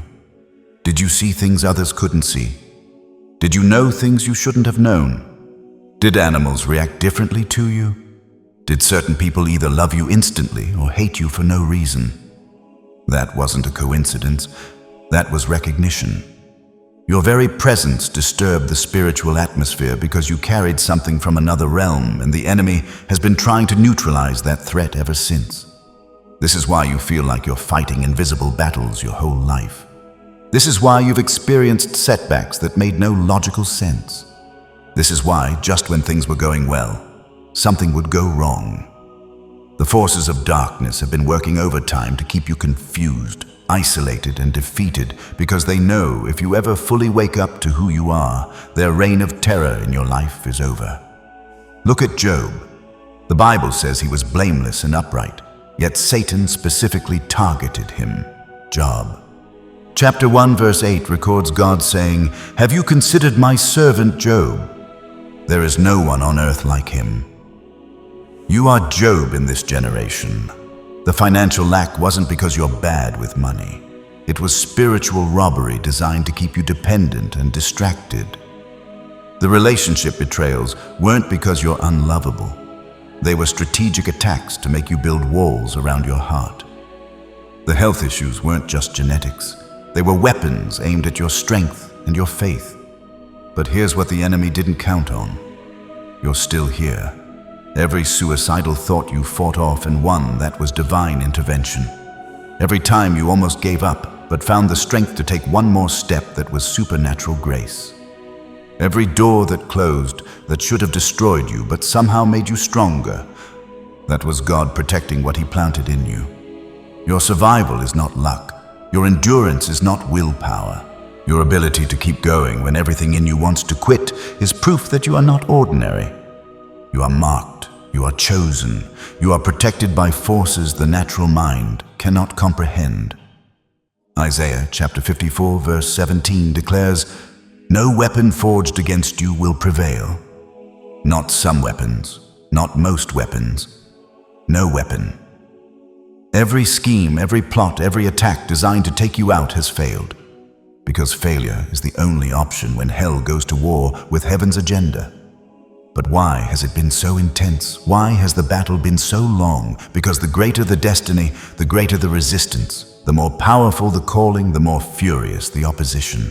Did you see things others couldn't see? Did you know things you shouldn't have known? Did animals react differently to you? Did certain people either love you instantly or hate you for no reason? That wasn't a coincidence. That was recognition. Your very presence disturbed the spiritual atmosphere because you carried something from another realm, and the enemy has been trying to neutralize that threat ever since. This is why you feel like you're fighting invisible battles your whole life. This is why you've experienced setbacks that made no logical sense. This is why, just when things were going well, something would go wrong. The forces of darkness have been working overtime to keep you confused, isolated, and defeated because they know if you ever fully wake up to who you are, their reign of terror in your life is over. Look at Job. The Bible says he was blameless and upright, yet Satan specifically targeted him. Job. Chapter 1 verse 8 records God saying, "Have you considered my servant Job? There is no one on earth like him." You are Job in this generation. The financial lack wasn't because you're bad with money. It was spiritual robbery designed to keep you dependent and distracted. The relationship betrayals weren't because you're unlovable. They were strategic attacks to make you build walls around your heart. The health issues weren't just genetics. They were weapons aimed at your strength and your faith. But here's what the enemy didn't count on. You're still here. Every suicidal thought you fought off and won, that was divine intervention. Every time you almost gave up, but found the strength to take one more step, that was supernatural grace. Every door that closed, that should have destroyed you, but somehow made you stronger, that was God protecting what He planted in you. Your survival is not luck. Your endurance is not willpower. Your ability to keep going when everything in you wants to quit is proof that you are not ordinary. You are marked. You are chosen. You are protected by forces the natural mind cannot comprehend. Isaiah chapter 54 verse 17 declares, "No weapon forged against you will prevail." Not some weapons, not most weapons. No weapon. Every scheme, every plot, every attack designed to take you out has failed. Because failure is the only option when hell goes to war with heaven's agenda. But why has it been so intense? Why has the battle been so long? Because the greater the destiny, the greater the resistance. The more powerful the calling, the more furious the opposition.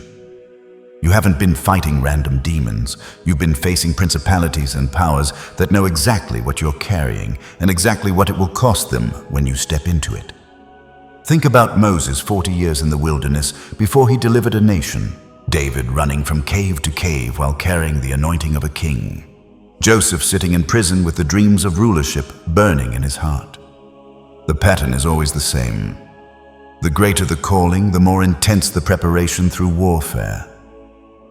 You haven't been fighting random demons. You've been facing principalities and powers that know exactly what you're carrying and exactly what it will cost them when you step into it. Think about Moses 40 years in the wilderness before he delivered a nation. David running from cave to cave while carrying the anointing of a king. Joseph sitting in prison with the dreams of rulership burning in his heart. The pattern is always the same. The greater the calling, the more intense the preparation through warfare.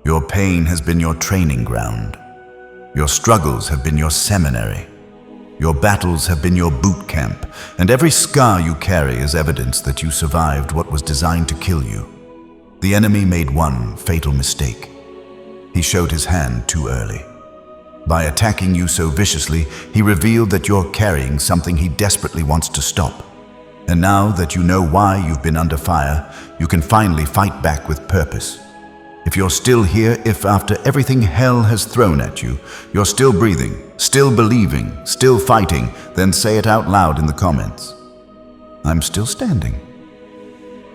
Your pain has been your training ground. Your struggles have been your seminary. Your battles have been your boot camp, and every scar you carry is evidence that you survived what was designed to kill you. The enemy made one fatal mistake. He showed his hand too early. By attacking you so viciously, he revealed that you're carrying something he desperately wants to stop. And now that you know why you've been under fire, you can finally fight back with purpose. If you're still here, if after everything hell has thrown at you, you're still breathing, still believing, still fighting, then say it out loud in the comments. I'm still standing.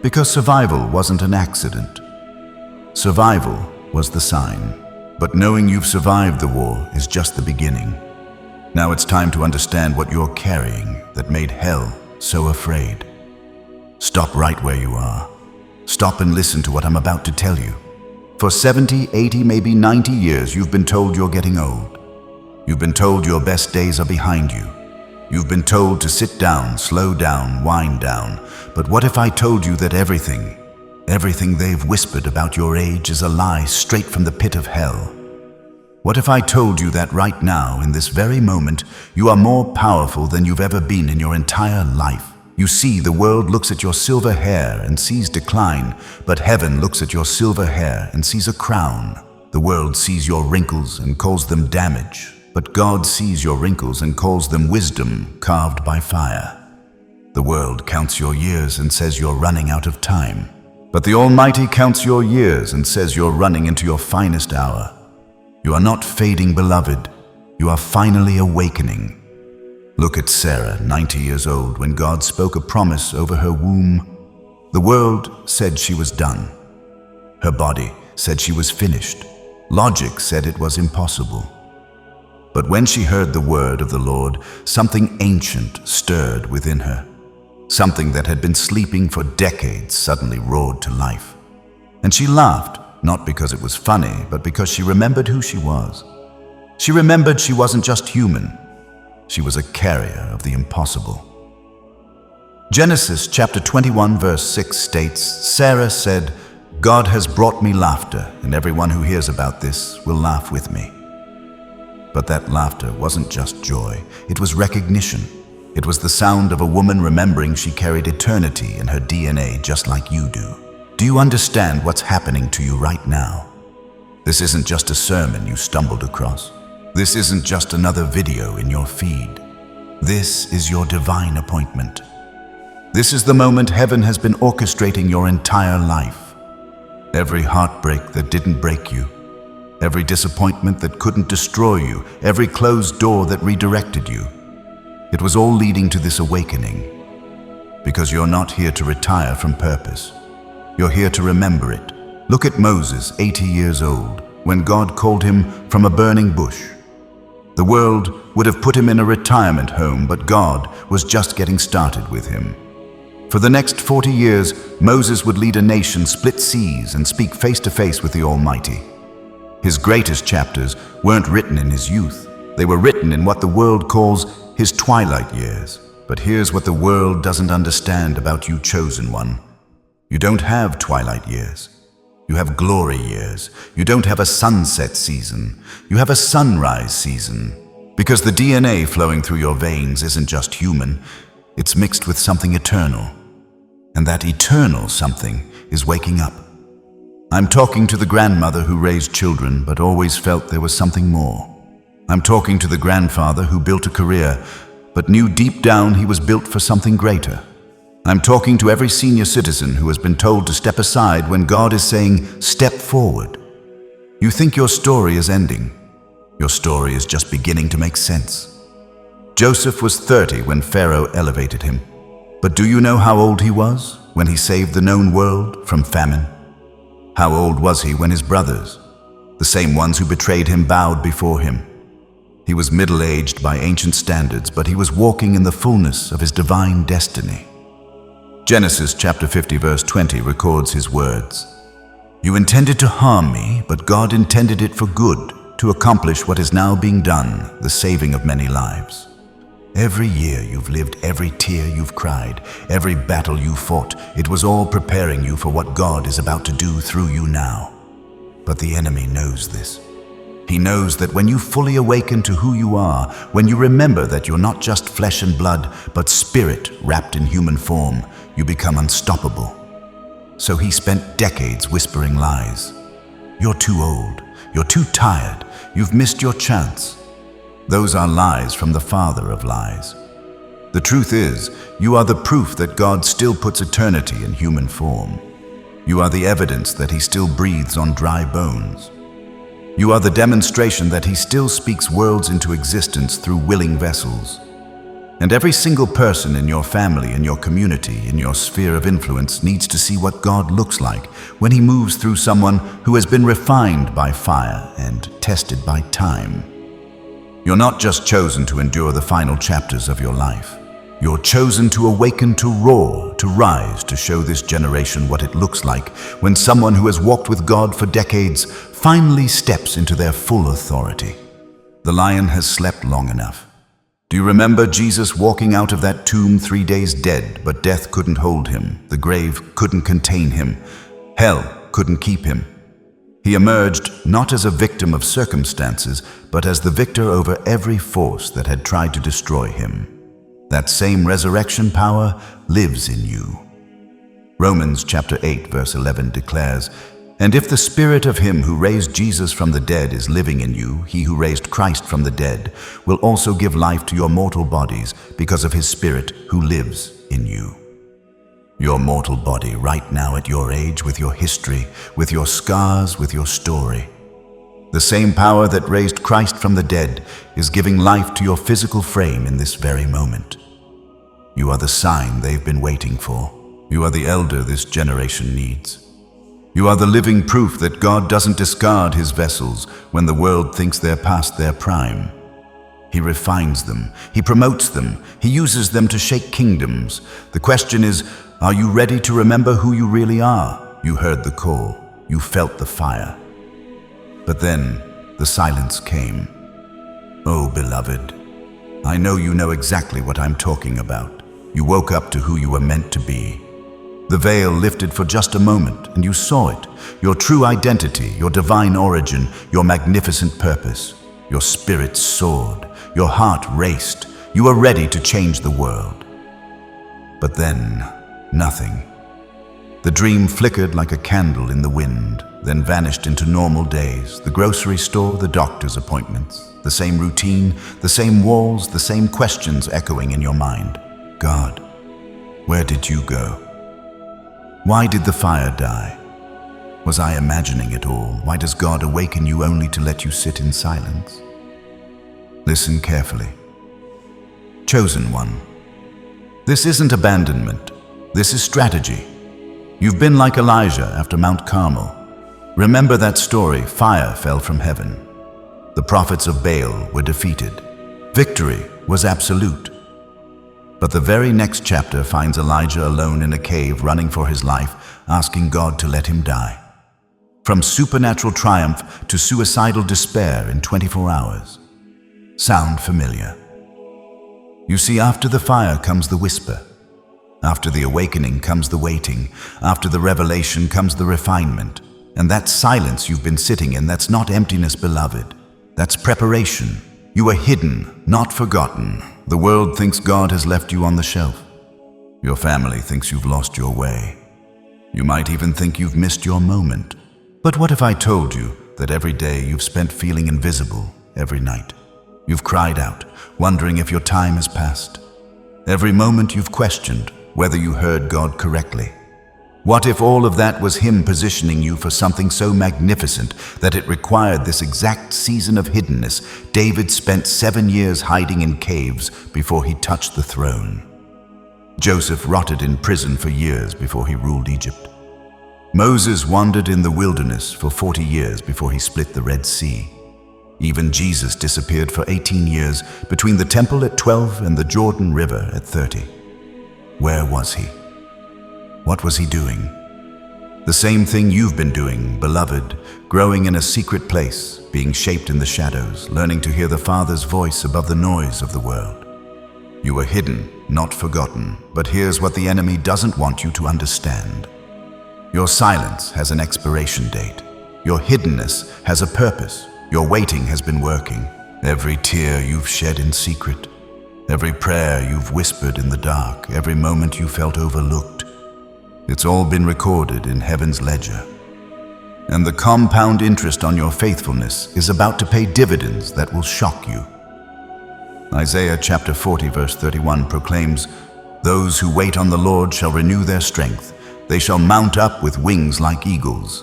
Because survival wasn't an accident. Survival was the sign. But knowing you've survived the war is just the beginning. Now it's time to understand what you're carrying that made hell so afraid. Stop right where you are. Stop and listen to what I'm about to tell you. For 70, 80, maybe 90 years, you've been told you're getting old. You've been told your best days are behind you. You've been told to sit down, slow down, wind down. But what if I told you that everything they've whispered about your age is a lie straight from the pit of hell? What if I told you that right now, in this very moment, you are more powerful than you've ever been in your entire life? You see, the world looks at your silver hair and sees decline, but heaven looks at your silver hair and sees a crown. The world sees your wrinkles and calls them damage, but God sees your wrinkles and calls them wisdom carved by fire. The world counts your years and says you're running out of time, but the Almighty counts your years and says you're running into your finest hour. You are not fading, beloved. You are finally awakening. Look at Sarah, 90 years old, when God spoke a promise over her womb. The world said she was done. Her body said she was finished. Logic said it was impossible. But when she heard the word of the Lord, something ancient stirred within her. Something that had been sleeping for decades suddenly roared to life. And she laughed, not because it was funny, but because she remembered who she was. She remembered she wasn't just human. She was a carrier of the impossible. Genesis chapter 21 verse 6 states, Sarah said, God has brought me laughter, and everyone who hears about this will laugh with me. But that laughter wasn't just joy, it was recognition. It was the sound of a woman remembering she carried eternity in her DNA just like you do. Do you understand what's happening to you right now? This isn't just a sermon you stumbled across. This isn't just another video in your feed. This is your divine appointment. This is the moment heaven has been orchestrating your entire life. Every heartbreak that didn't break you, every disappointment that couldn't destroy you, every closed door that redirected you. It was all leading to this awakening. Because you're not here to retire from purpose. You're here to remember it. Look at Moses, 80 years old, when God called him from a burning bush. The world would have put him in a retirement home, but God was just getting started with him. For the next 40 years, Moses would lead a nation, split seas, and speak face to face with the Almighty. His greatest chapters weren't written in his youth. They were written in what the world calls his twilight years. But here's what the world doesn't understand about you, chosen one. You don't have twilight years. You have glory years. You don't have a sunset season. You have a sunrise season. Because the DNA flowing through your veins isn't just human, it's mixed with something eternal. And that eternal something is waking up. I'm talking to the grandmother who raised children but always felt there was something more. I'm talking to the grandfather who built a career, but knew deep down he was built for something greater. I'm talking to every senior citizen who has been told to step aside when God is saying, step forward. You think your story is ending. Your story is just beginning to make sense. Joseph was 30 when Pharaoh elevated him. But do you know how old he was when he saved the known world from famine? How old was he when his brothers, the same ones who betrayed him, bowed before him? He was middle-aged by ancient standards, but he was walking in the fullness of his divine destiny. Genesis chapter 50 verse 20 records his words. You intended to harm me, but God intended it for good, to accomplish what is now being done, the saving of many lives. Every year you've lived, every tear you've cried, every battle you fought, it was all preparing you for what God is about to do through you now. But the enemy knows this. He knows that when you fully awaken to who you are, when you remember that you're not just flesh and blood, but spirit wrapped in human form, you become unstoppable. So he spent decades whispering lies. You're too old. You're too tired. You've missed your chance. Those are lies from the father of lies. The truth is, you are the proof that God still puts eternity in human form. You are the evidence that he still breathes on dry bones. You are the demonstration that he still speaks worlds into existence through willing vessels. And every single person in your family, in your community, in your sphere of influence needs to see what God looks like when he moves through someone who has been refined by fire and tested by time. You're not just chosen to endure the final chapters of your life. You're chosen to awaken, to roar, to rise, to show this generation what it looks like when someone who has walked with God for decades finally steps into their full authority. The lion has slept long enough. Do you remember Jesus walking out of that tomb 3 days dead, but death couldn't hold him, the grave couldn't contain him, hell couldn't keep him? He emerged not as a victim of circumstances, but as the victor over every force that had tried to destroy him. That same resurrection power lives in you. Romans chapter 8 verse 11 declares, "And if the spirit of him who raised Jesus from the dead is living in you, he who raised Christ from the dead will also give life to your mortal bodies because of his spirit who lives in you." Your mortal body right now at your age, with your history, with your scars, with your story. The same power that raised Christ from the dead is giving life to your physical frame in this very moment. You are the sign they've been waiting for. You are the elder this generation needs. You are the living proof that God doesn't discard his vessels when the world thinks they're past their prime. He refines them, he promotes them, he uses them to shake kingdoms. The question is, are you ready to remember who you really are? You heard the call, you felt the fire. But then the silence came. Oh, beloved, I know you know exactly what I'm talking about. You woke up to who you were meant to be. The veil lifted for just a moment, and you saw it, your true identity, your divine origin, your magnificent purpose. Your spirit soared, your heart raced. You were ready to change the world. But then, nothing. The dream flickered like a candle in the wind, then vanished into normal days, the grocery store, the doctor's appointments, the same routine, the same walls, the same questions echoing in your mind. God, where did you go? Why did the fire die? Was I imagining it all? Why does God awaken you only to let you sit in silence? Listen carefully. Chosen one. This isn't abandonment. This is strategy. You've been like Elijah after Mount Carmel. Remember that story, fire fell from heaven. The prophets of Baal were defeated. Victory was absolute. But the very next chapter finds Elijah alone in a cave running for his life, asking God to let him die. From supernatural triumph to suicidal despair in 24 hours. Sound familiar? You see, after the fire comes the whisper. After the awakening comes the waiting. After the revelation comes the refinement. And that silence you've been sitting in, that's not emptiness, beloved. That's preparation. You are hidden, not forgotten. The world thinks God has left you on the shelf. Your family thinks you've lost your way. You might even think you've missed your moment. But what if I told you that every day you've spent feeling invisible, every night? You've cried out, wondering if your time has passed. Every moment you've questioned whether you heard God correctly. What if all of that was Him positioning you for something so magnificent that it required this exact season of hiddenness? David spent 7 years hiding in caves before he touched the throne. Joseph rotted in prison for years before he ruled Egypt. Moses wandered in the wilderness for 40 years before he split the Red Sea. Even Jesus disappeared for 18 years between the temple at 12 and the Jordan River at 30. Where was he? What was he doing? The same thing you've been doing, beloved, growing in a secret place, being shaped in the shadows, learning to hear the Father's voice above the noise of the world. You were hidden, not forgotten, but here's what the enemy doesn't want you to understand. Your silence has an expiration date. Your hiddenness has a purpose. Your waiting has been working. Every tear you've shed in secret, every prayer you've whispered in the dark, every moment you felt overlooked, it's all been recorded in heaven's ledger. And the compound interest on your faithfulness is about to pay dividends that will shock you. Isaiah chapter 40 verse 31 proclaims, "Those who wait on the Lord shall renew their strength. They shall mount up with wings like eagles."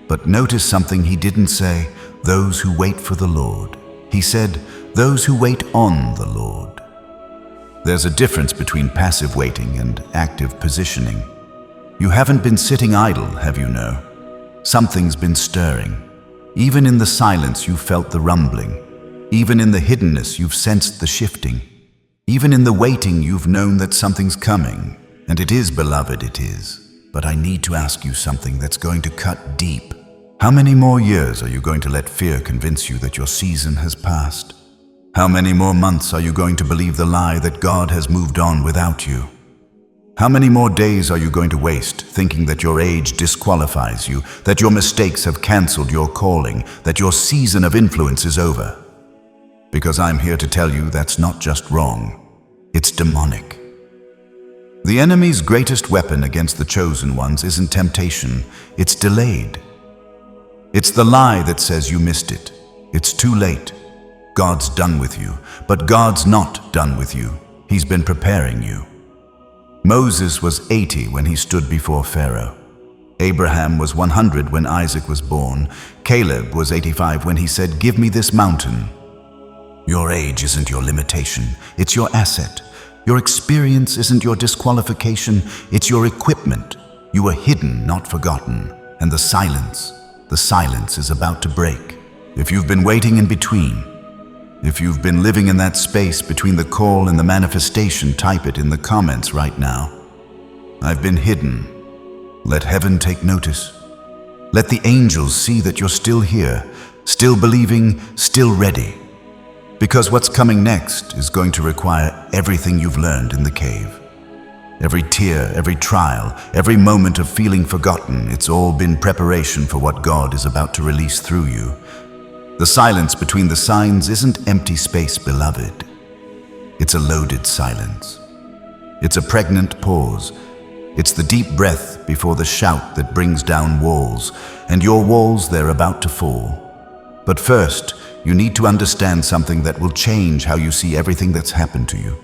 But notice something he didn't say, "those who wait for the Lord." He said, "those who wait on the Lord." There's a difference between passive waiting and active positioning. You haven't been sitting idle, have you know? Something's been stirring. Even in the silence you felt the rumbling. Even in the hiddenness you've sensed the shifting. Even in the waiting you've known that something's coming. And it is, beloved, it is. But I need to ask you something that's going to cut deep. How many more years are you going to let fear convince you that your season has passed? How many more months are you going to believe the lie that God has moved on without you? How many more days are you going to waste thinking that your age disqualifies you, that your mistakes have canceled your calling, that your season of influence is over? Because I'm here to tell you that's not just wrong. It's demonic. The enemy's greatest weapon against the chosen ones isn't temptation, it's delayed. It's the lie that says you missed it. It's too late. God's done with you, but God's not done with you. He's been preparing you. Moses was 80 when he stood before Pharaoh. Abraham was 100 when Isaac was born. Caleb was 85 when he said, "Give me this mountain." Your age isn't your limitation, it's your asset. Your experience isn't your disqualification, it's your equipment. You are hidden, not forgotten. And the silence is about to break. If you've been waiting in between, if you've been living in that space between the call and the manifestation, type it in the comments right now. I've been hidden. Let heaven take notice. Let the angels see that you're still here, still believing, still ready. Because what's coming next is going to require everything you've learned in the cave. Every tear, every trial, every moment of feeling forgotten, it's all been preparation for what God is about to release through you. The silence between the signs isn't empty space, beloved. It's a loaded silence. It's a pregnant pause. It's the deep breath before the shout that brings down walls, and your walls, they're about to fall. But first, you need to understand something that will change how you see everything that's happened to you.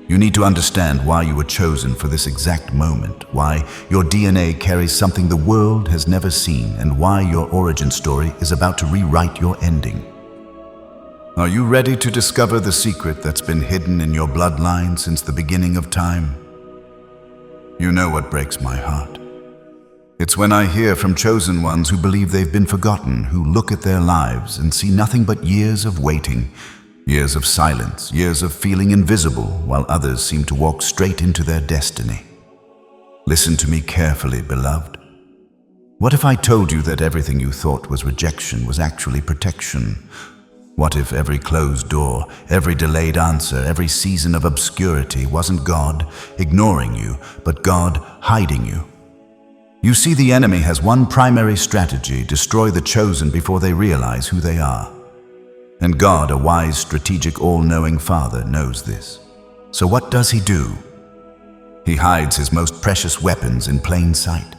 You need to understand why you were chosen for this exact moment, why your DNA carries something the world has never seen, and why your origin story is about to rewrite your ending. Are you ready to discover the secret that's been hidden in your bloodline since the beginning of time? You know what breaks my heart. It's when I hear from chosen ones who believe they've been forgotten, who look at their lives and see nothing but years of waiting, years of silence, years of feeling invisible, while others seem to walk straight into their destiny. Listen to me carefully, beloved. What if I told you that everything you thought was rejection was actually protection? What if every closed door, every delayed answer, every season of obscurity wasn't God ignoring you, but God hiding you? You see, the enemy has one primary strategy: destroy the chosen before they realize who they are. And God, a wise, strategic, all-knowing Father, knows this. So what does he do? He hides his most precious weapons in plain sight.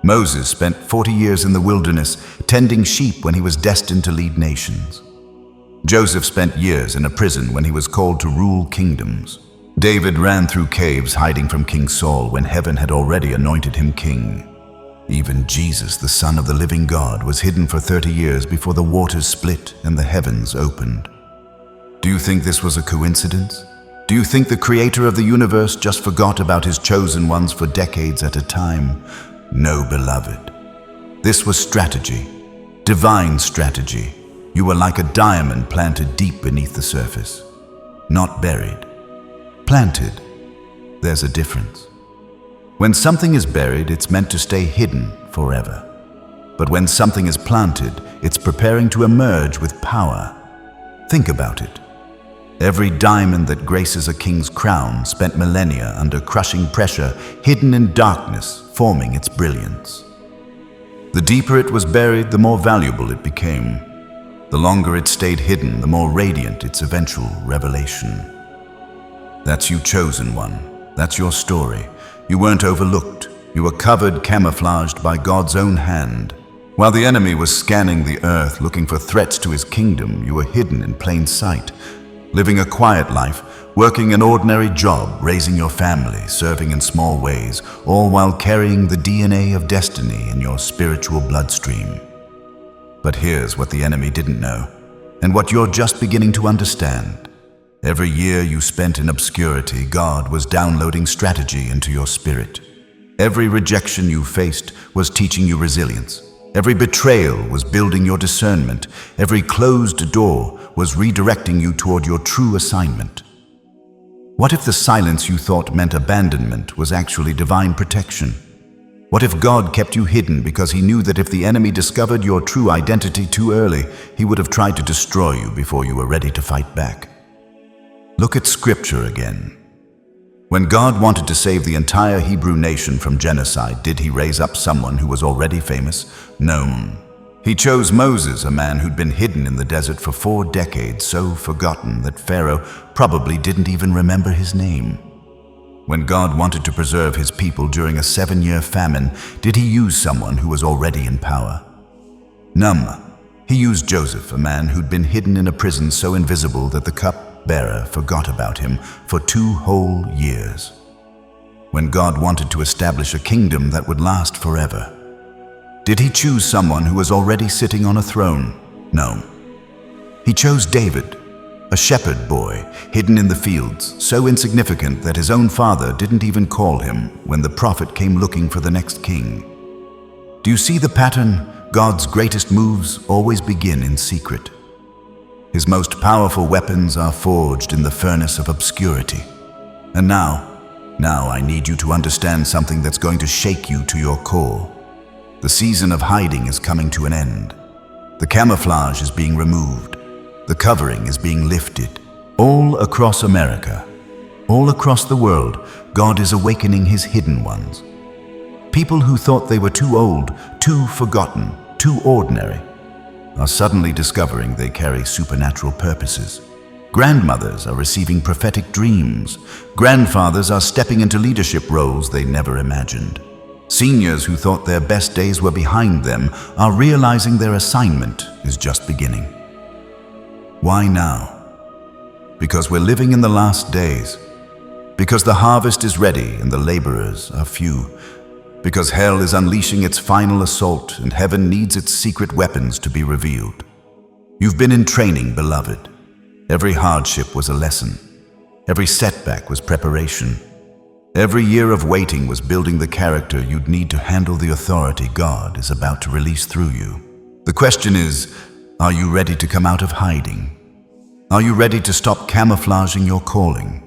Moses spent 40 years in the wilderness, tending sheep when he was destined to lead nations. Joseph spent years in a prison when he was called to rule kingdoms. David ran through caves hiding from King Saul when heaven had already anointed him king. Even Jesus, the Son of the living God, was hidden for 30 years before the waters split and the heavens opened. Do you think this was a coincidence? Do you think the creator of the universe just forgot about his chosen ones for decades at a time? No, beloved. This was strategy, divine strategy. You were like a diamond planted deep beneath the surface, not buried. Planted. There's a difference. When something is buried, it's meant to stay hidden forever. But when something is planted, it's preparing to emerge with power. Think about it. Every diamond that graces a king's crown spent millennia under crushing pressure, hidden in darkness, forming its brilliance. The deeper it was buried, the more valuable it became. The longer it stayed hidden, the more radiant its eventual revelation. That's you, chosen one. That's your story. You weren't overlooked. You were covered, camouflaged by God's own hand. While the enemy was scanning the earth, looking for threats to his kingdom, you were hidden in plain sight, living a quiet life, working an ordinary job, raising your family, serving in small ways, all while carrying the DNA of destiny in your spiritual bloodstream. But here's what the enemy didn't know, and what you're just beginning to understand. Every year you spent in obscurity, God was downloading strategy into your spirit. Every rejection you faced was teaching you resilience. Every betrayal was building your discernment. Every closed door was redirecting you toward your true assignment. What if the silence you thought meant abandonment was actually divine protection? What if God kept you hidden because he knew that if the enemy discovered your true identity too early, he would have tried to destroy you before you were ready to fight back? Look at Scripture again. When God wanted to save the entire Hebrew nation from genocide, did he raise up someone who was already famous? No. He chose Moses, a man who'd been hidden in the desert for 4 decades, so forgotten that Pharaoh probably didn't even remember his name. When God wanted to preserve his people during a 7-year famine, did he use someone who was already in power? No. He used Joseph, a man who'd been hidden in a prison so invisible that the cup-bearer forgot about him for 2 whole years. When God wanted to establish a kingdom that would last forever, did he choose someone who was already sitting on a throne? No. He chose David, a shepherd boy hidden in the fields, so insignificant that his own father didn't even call him when the prophet came looking for the next king. Do you see the pattern? God's greatest moves always begin in secret. His most powerful weapons are forged in the furnace of obscurity. And now I need you to understand something that's going to shake you to your core. The season of hiding is coming to an end. The camouflage is being removed. The covering is being lifted. All across America, all across the world, God is awakening his hidden ones. People who thought they were too old, too forgotten, too ordinary, are suddenly discovering they carry supernatural purposes. Grandmothers are receiving prophetic dreams. Grandfathers are stepping into leadership roles they never imagined. Seniors who thought their best days were behind them are realizing their assignment is just beginning. Why now? Because we're living in the last days. Because the harvest is ready and the laborers are few. Because hell is unleashing its final assault and heaven needs its secret weapons to be revealed. You've been in training, beloved. Every hardship was a lesson. Every setback was preparation. Every year of waiting was building the character you'd need to handle the authority God is about to release through you. The question is, are you ready to come out of hiding? Are you ready to stop camouflaging your calling?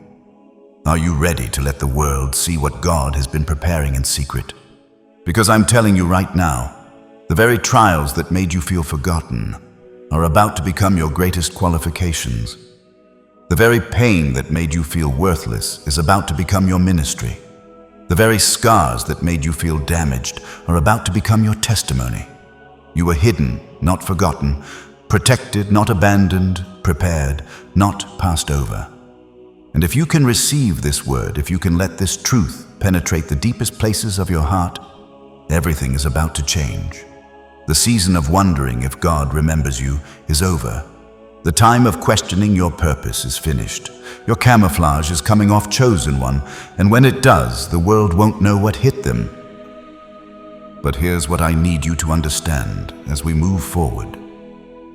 Are you ready to let the world see what God has been preparing in secret? Because I'm telling you right now, the very trials that made you feel forgotten are about to become your greatest qualifications. The very pain that made you feel worthless is about to become your ministry. The very scars that made you feel damaged are about to become your testimony. You were hidden, not forgotten, protected, not abandoned, prepared, not passed over. And if you can receive this word, if you can let this truth penetrate the deepest places of your heart, everything is about to change. The season of wondering if God remembers you is over. The time of questioning your purpose is finished. Your camouflage is coming off, chosen one, and when it does, the world won't know what hit them. But here's what I need you to understand as we move forward.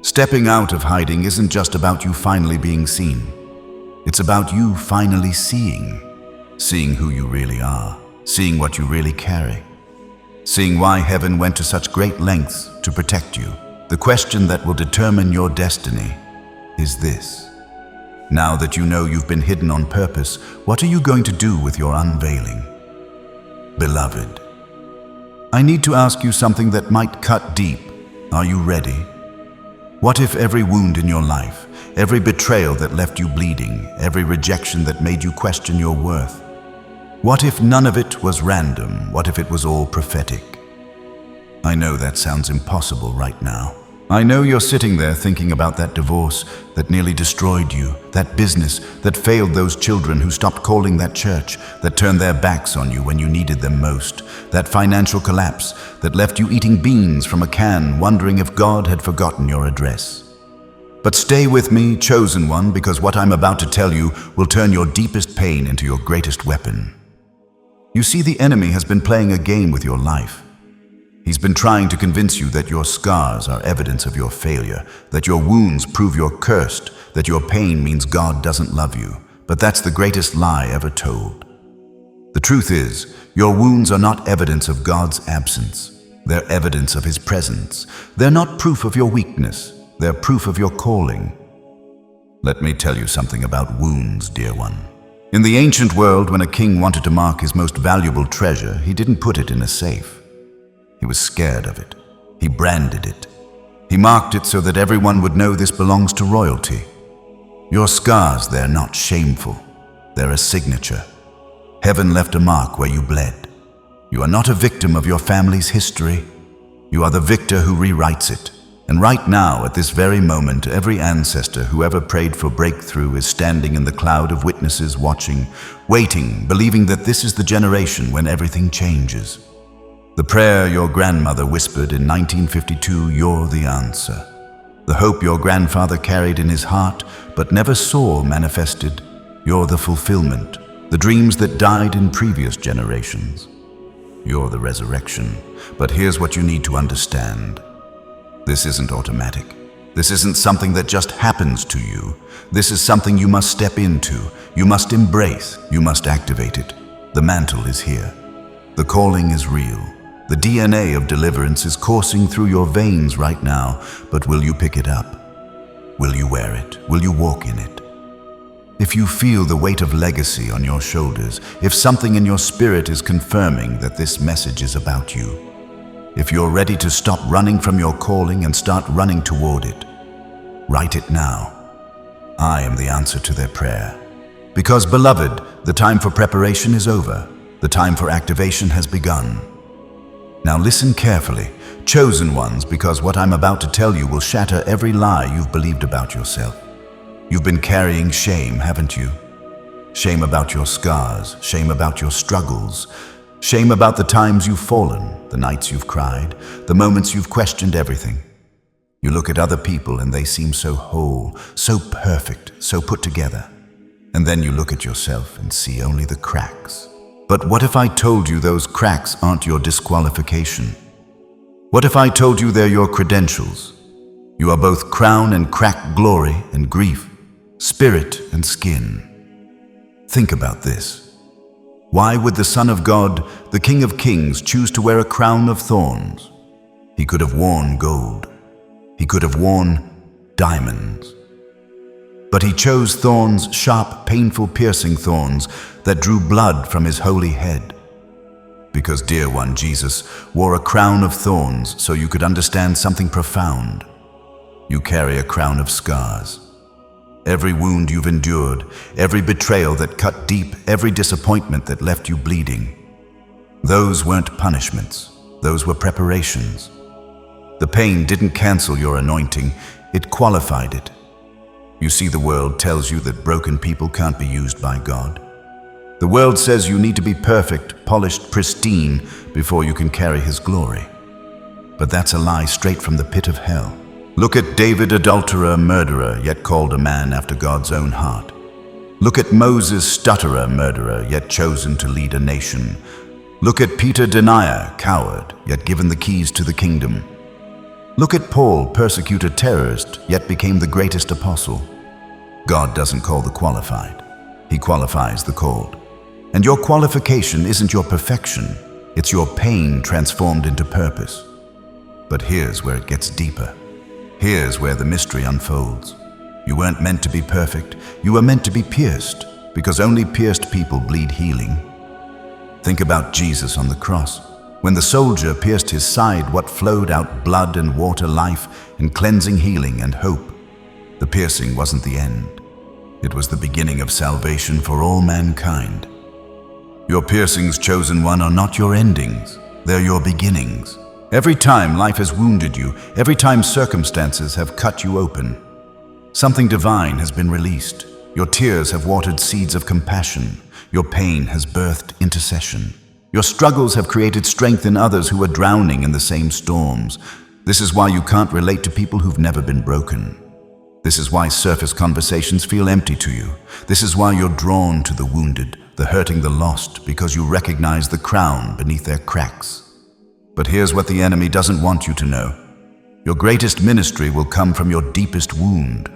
Stepping out of hiding isn't just about you finally being seen. It's about you finally seeing who you really are, seeing what you really carry, seeing why heaven went to such great lengths to protect you. The question that will determine your destiny is this. Now that you know you've been hidden on purpose, what are you going to do with your unveiling? Beloved, I need to ask you something that might cut deep. Are you ready? What if every wound in your life, every betrayal that left you bleeding, every rejection that made you question your worth? What if none of it was random? What if it was all prophetic? I know that sounds impossible right now. I know you're sitting there thinking about that divorce that nearly destroyed you, that business that failed those children who stopped calling that church, that turned their backs on you when you needed them most, that financial collapse that left you eating beans from a can, wondering if God had forgotten your address. But stay with me, chosen one, because what I'm about to tell you will turn your deepest pain into your greatest weapon. You see, the enemy has been playing a game with your life. He's been trying to convince you that your scars are evidence of your failure, that your wounds prove you're cursed, that your pain means God doesn't love you. But that's the greatest lie ever told. The truth is, your wounds are not evidence of God's absence. They're evidence of His presence. They're not proof of your weakness. They're proof of your calling. Let me tell you something about wounds, dear one. In the ancient world, when a king wanted to mark his most valuable treasure, he didn't put it in a safe. He was scared of it. He branded it. He marked it so that everyone would know this belongs to royalty. Your scars, they're not shameful. They're a signature. Heaven left a mark where you bled. You are not a victim of your family's history. You are the victor who rewrites it. And right now, at this very moment, every ancestor who ever prayed for breakthrough is standing in the cloud of witnesses watching, waiting, believing that this is the generation when everything changes. The prayer your grandmother whispered in 1952, you're the answer. The hope your grandfather carried in his heart but never saw manifested, you're the fulfillment. The dreams that died in previous generations, you're the resurrection. But here's what you need to understand. This isn't automatic. This isn't something that just happens to you. This is something you must step into, you must embrace, you must activate it. The mantle is here. The calling is real. The DNA of deliverance is coursing through your veins right now, but will you pick it up? Will you wear it? Will you walk in it? If you feel the weight of legacy on your shoulders, if something in your spirit is confirming that this message is about you, if you're ready to stop running from your calling and start running toward it, write it now. I am the answer to their prayer. Because, beloved, the time for preparation is over. The time for activation has begun. Now listen carefully, chosen ones, because what I'm about to tell you will shatter every lie you've believed about yourself. You've been carrying shame, haven't you? Shame about your scars, shame about your struggles, shame about the times you've fallen, the nights you've cried, the moments you've questioned everything. You look at other people and they seem so whole, so perfect, so put together. And then you look at yourself and see only the cracks. But what if I told you those cracks aren't your disqualification? What if I told you they're your credentials? You are both crown and crack, glory and grief, spirit and skin. Think about this. Why would the Son of God, the King of Kings, choose to wear a crown of thorns? He could have worn gold. He could have worn diamonds. But he chose thorns, sharp, painful, piercing thorns that drew blood from his holy head. Because, dear one, Jesus wore a crown of thorns so you could understand something profound. You carry a crown of scars. Every wound you've endured, every betrayal that cut deep, every disappointment that left you bleeding. Those weren't punishments. Those were preparations. The pain didn't cancel your anointing. It qualified it. You see, the world tells you that broken people can't be used by God. The world says you need to be perfect, polished, pristine before you can carry His glory. But that's a lie straight from the pit of hell. Look at David, adulterer, murderer, yet called a man after God's own heart. Look at Moses, stutterer, murderer, yet chosen to lead a nation. Look at Peter, denier, coward, yet given the keys to the kingdom. Look at Paul, persecutor, terrorist, yet became the greatest apostle. God doesn't call the qualified. He qualifies the called. And your qualification isn't your perfection. It's your pain transformed into purpose. But here's where it gets deeper. Here's where the mystery unfolds. You weren't meant to be perfect. You were meant to be pierced, because only pierced people bleed healing. Think about Jesus on the cross. When the soldier pierced his side, what flowed out? Blood and water, life and cleansing, healing and hope. The piercing wasn't the end. It was the beginning of salvation for all mankind. Your piercings, chosen one, are not your endings. They're your beginnings. Every time life has wounded you, every time circumstances have cut you open, something divine has been released. Your tears have watered seeds of compassion. Your pain has birthed intercession. Your struggles have created strength in others who are drowning in the same storms. This is why you can't relate to people who've never been broken. This is why surface conversations feel empty to you. This is why you're drawn to the wounded, the hurting, the lost, because you recognize the crown beneath their cracks. But here's what the enemy doesn't want you to know. Your greatest ministry will come from your deepest wound.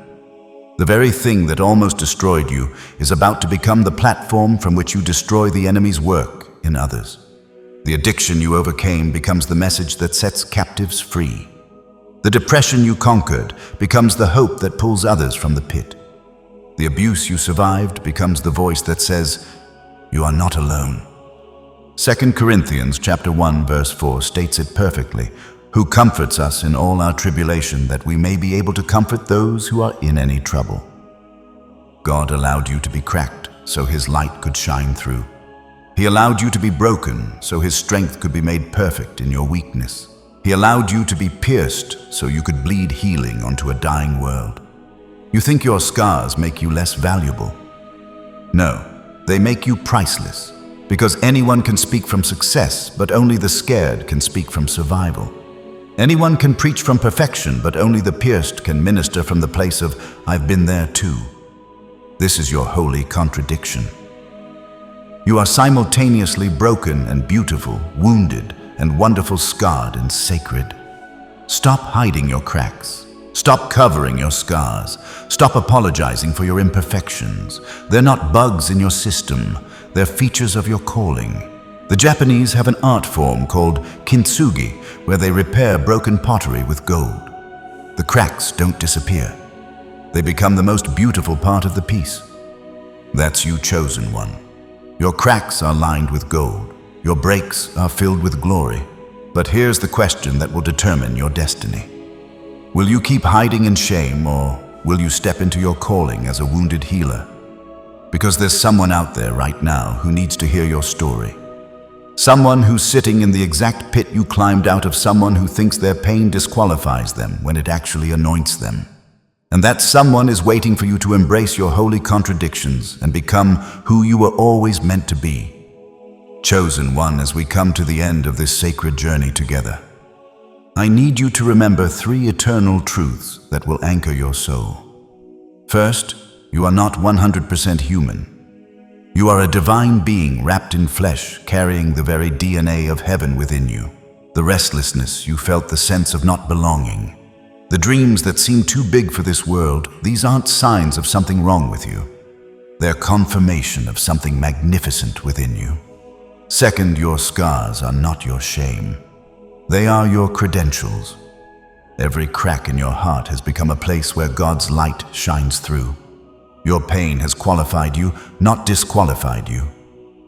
The very thing that almost destroyed you is about to become the platform from which you destroy the enemy's work in others. The addiction you overcame becomes the message that sets captives free. The depression you conquered becomes the hope that pulls others from the pit. The abuse you survived becomes the voice that says, "You are not alone." 2 Corinthians chapter 1 verse 4 states it perfectly, "Who comforts us in all our tribulation, that we may be able to comfort those who are in any trouble." God allowed you to be cracked so His light could shine through. He allowed you to be broken so His strength could be made perfect in your weakness. He allowed you to be pierced so you could bleed healing onto a dying world. You think your scars make you less valuable? No, they make you priceless, because anyone can speak from success, but only the scared can speak from survival. Anyone can preach from perfection, but only the pierced can minister from the place of, "I've been there too." This is your holy contradiction. You are simultaneously broken and beautiful, wounded and wonderful, scarred and sacred. Stop hiding your cracks. Stop covering your scars. Stop apologizing for your imperfections. They're not bugs in your system. They're features of your calling. The Japanese have an art form called kintsugi, where they repair broken pottery with gold. The cracks don't disappear. They become the most beautiful part of the piece. That's you, chosen one. Your cracks are lined with gold. Your breaks are filled with glory. But here's the question that will determine your destiny. Will you keep hiding in shame, or will you step into your calling as a wounded healer? Because there's someone out there right now who needs to hear your story. Someone who's sitting in the exact pit you climbed out of, someone who thinks their pain disqualifies them when it actually anoints them. And that someone is waiting for you to embrace your holy contradictions and become who you were always meant to be. Chosen one, as we come to the end of this sacred journey together, I need you to remember 3 eternal truths that will anchor your soul. First, you are not 100% human. You are a divine being wrapped in flesh, carrying the very DNA of heaven within you. The restlessness you felt, the sense of not belonging, the dreams that seem too big for this world, these aren't signs of something wrong with you. They're confirmation of something magnificent within you. Second, your scars are not your shame. They are your credentials. Every crack in your heart has become a place where God's light shines through. Your pain has qualified you, not disqualified you.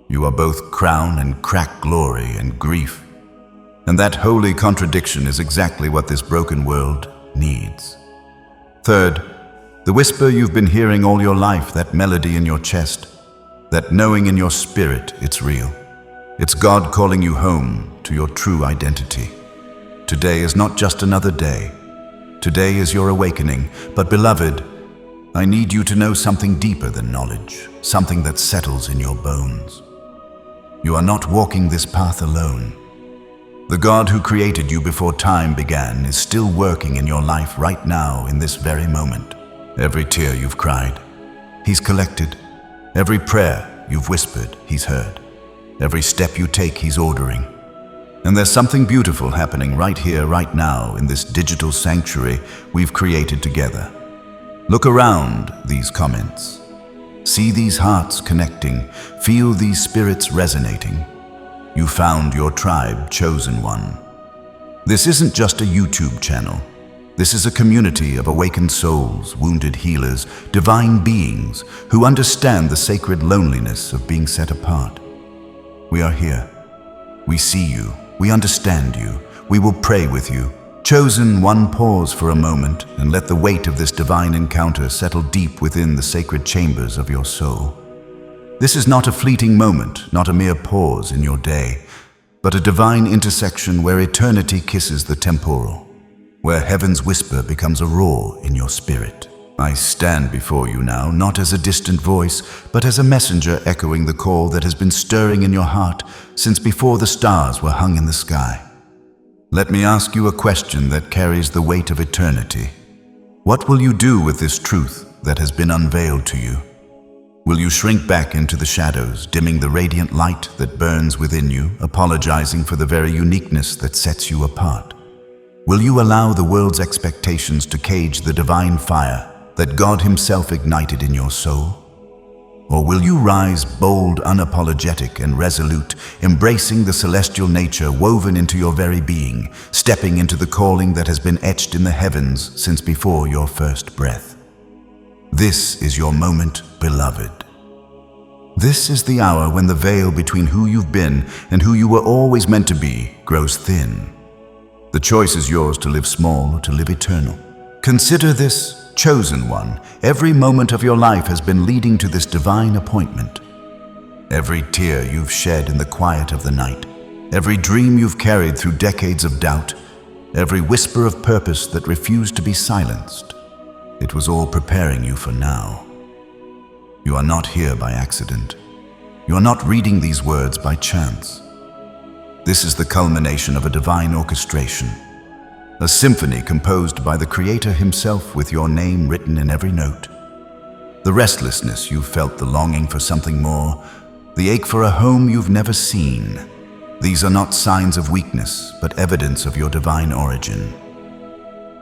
You are both crown and crack, glory and grief. And that holy contradiction is exactly what this broken world needs. Third, the whisper you've been hearing all your life, that melody in your chest, that knowing in your spirit it's real. It's God calling you home to your true identity. Today is not just another day. Today is your awakening. But beloved, I need you to know something deeper than knowledge, something that settles in your bones. You are not walking this path alone. The God who created you before time began is still working in your life right now, in this very moment. Every tear you've cried, He's collected. Every prayer you've whispered, He's heard. Every step you take, He's ordering. And there's something beautiful happening right here, right now, in this digital sanctuary we've created together. Look around these comments. See these hearts connecting. Feel these spirits resonating. You found your tribe, chosen one. This isn't just a YouTube channel. This is a community of awakened souls, wounded healers, divine beings who understand the sacred loneliness of being set apart. We are here. We see you. We understand you. We will pray with you. Chosen one, pause for a moment and let the weight of this divine encounter settle deep within the sacred chambers of your soul. This is not a fleeting moment, not a mere pause in your day, but a divine intersection where eternity kisses the temporal, where heaven's whisper becomes a roar in your spirit. I stand before you now, not as a distant voice, but as a messenger echoing the call that has been stirring in your heart since before the stars were hung in the sky. Let me ask you a question that carries the weight of eternity. What will you do with this truth that has been unveiled to you? Will you shrink back into the shadows, dimming the radiant light that burns within you, apologizing for the very uniqueness that sets you apart? Will you allow the world's expectations to cage the divine fire that God Himself ignited in your soul? Or will you rise bold, unapologetic, and resolute, embracing the celestial nature woven into your very being, stepping into the calling that has been etched in the heavens since before your first breath? This is your moment, beloved. This is the hour when the veil between who you've been and who you were always meant to be grows thin. The choice is yours to live small or to live eternal. Consider this, chosen one. Every moment of your life has been leading to this divine appointment. Every tear you've shed in the quiet of the night, every dream you've carried through decades of doubt, every whisper of purpose that refused to be silenced. It was all preparing you for now. You are not here by accident. You are not reading these words by chance. This is the culmination of a divine orchestration, a symphony composed by the Creator himself with your name written in every note. The restlessness you've felt, the longing for something more, the ache for a home you've never seen. These are not signs of weakness, but evidence of your divine origin.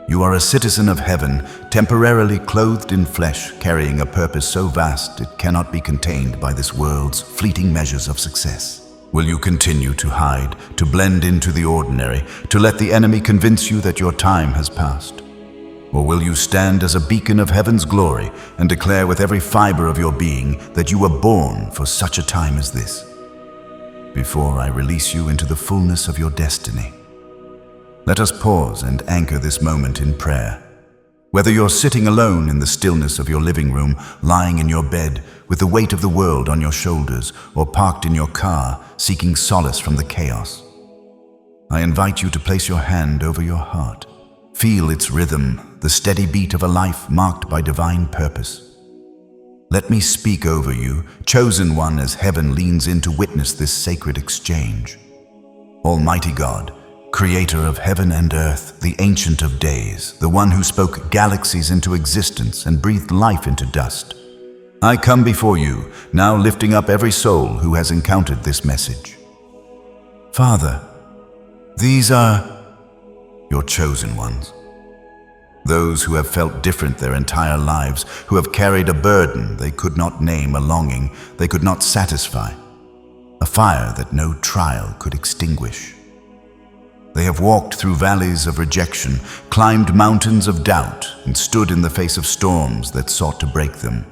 You are a citizen of heaven, temporarily clothed in flesh, carrying a purpose so vast it cannot be contained by this world's fleeting measures of success. Will you continue to hide, to blend into the ordinary, to let the enemy convince you that your time has passed? Or will you stand as a beacon of heaven's glory and declare with every fiber of your being that you were born for such a time as this? Before I release you into the fullness of your destiny, let us pause and anchor this moment in prayer. Whether you're sitting alone in the stillness of your living room, lying in your bed with the weight of the world on your shoulders, or parked in your car seeking solace from the chaos, I invite you to place your hand over your heart. Feel its rhythm, the steady beat of a life marked by divine purpose. Let me speak over you, chosen one, as heaven leans in to witness this sacred exchange. Almighty God, Creator of heaven and earth, the Ancient of Days, the one who spoke galaxies into existence and breathed life into dust, I come before you, now lifting up every soul who has encountered this message. Father, these are your chosen ones. Those who have felt different their entire lives, who have carried a burden they could not name, a longing they could not satisfy, a fire that no trial could extinguish. They have walked through valleys of rejection, climbed mountains of doubt, and stood in the face of storms that sought to break them.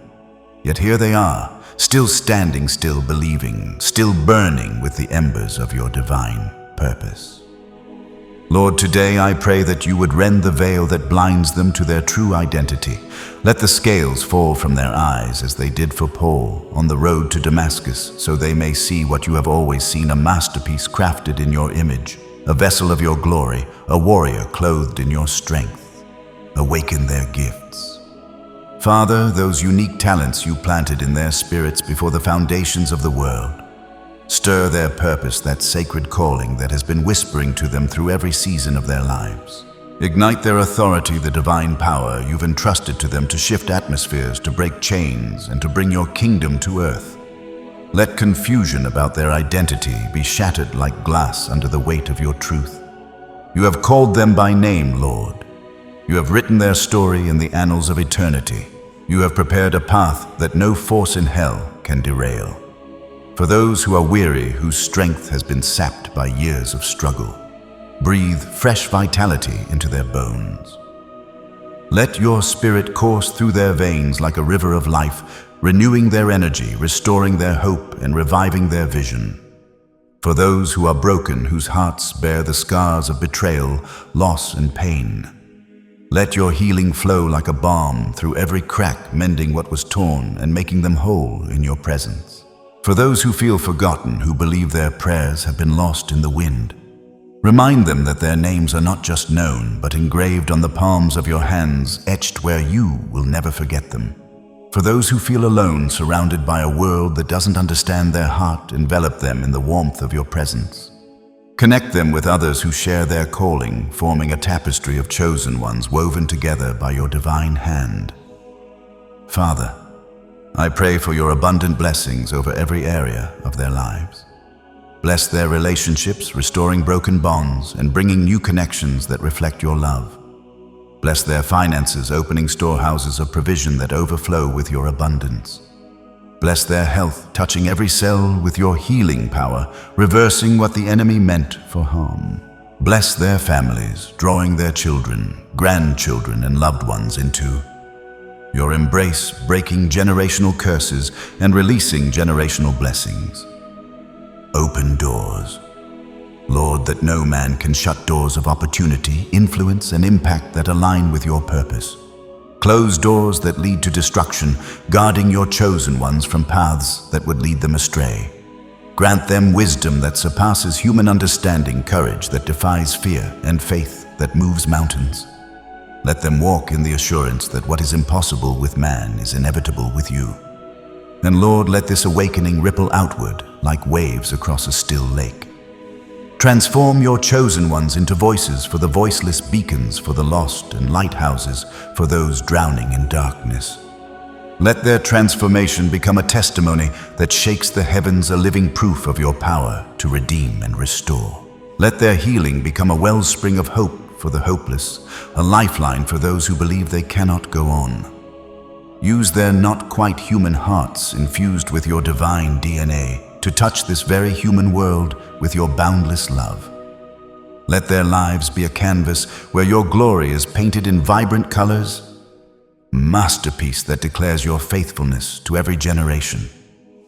Yet here they are, still standing, still believing, still burning with the embers of your divine purpose. Lord, today I pray that you would rend the veil that blinds them to their true identity. Let the scales fall from their eyes as they did for Paul on the road to Damascus, so they may see what you have always seen, a masterpiece crafted in your image, a vessel of your glory, a warrior clothed in your strength. Awaken their gifts. Father, those unique talents you planted in their spirits before the foundations of the world. Stir their purpose, that sacred calling that has been whispering to them through every season of their lives. Ignite their authority, the divine power you've entrusted to them to shift atmospheres, to break chains, and to bring your kingdom to earth. Let confusion about their identity be shattered like glass under the weight of your truth. You have called them by name, Lord. You have written their story in the annals of eternity. You have prepared a path that no force in hell can derail. For those who are weary, whose strength has been sapped by years of struggle, breathe fresh vitality into their bones. Let your spirit course through their veins like a river of life, renewing their energy, restoring their hope, and reviving their vision. For those who are broken, whose hearts bear the scars of betrayal, loss, and pain, let your healing flow like a balm through every crack, mending what was torn and making them whole in your presence. For those who feel forgotten, who believe their prayers have been lost in the wind, remind them that their names are not just known, but engraved on the palms of your hands, etched where you will never forget them. For those who feel alone, surrounded by a world that doesn't understand their heart, envelop them in the warmth of your presence. Connect them with others who share their calling, forming a tapestry of chosen ones woven together by your divine hand. Father, I pray for your abundant blessings over every area of their lives. Bless their relationships, restoring broken bonds and bringing new connections that reflect your love. Bless their finances, opening storehouses of provision that overflow with your abundance. Bless their health, touching every cell with your healing power, reversing what the enemy meant for harm. Bless their families, drawing their children, grandchildren, and loved ones into your embrace, breaking generational curses and releasing generational blessings. Open doors, Lord, that no man can shut, doors of opportunity, influence, and impact that align with your purpose. Close doors that lead to destruction, guarding your chosen ones from paths that would lead them astray. Grant them wisdom that surpasses human understanding, courage that defies fear, and faith that moves mountains. Let them walk in the assurance that what is impossible with man is inevitable with you. And Lord, let this awakening ripple outward like waves across a still lake. Transform your chosen ones into voices for the voiceless, beacons for the lost, and lighthouses for those drowning in darkness. Let their transformation become a testimony that shakes the heavens, a living proof of your power to redeem and restore. Let their healing become a wellspring of hope for the hopeless, a lifeline for those who believe they cannot go on. Use their not quite human hearts infused with your divine DNA to touch this very human world with your boundless love. Let their lives be a canvas where your glory is painted in vibrant colors, a masterpiece that declares your faithfulness to every generation.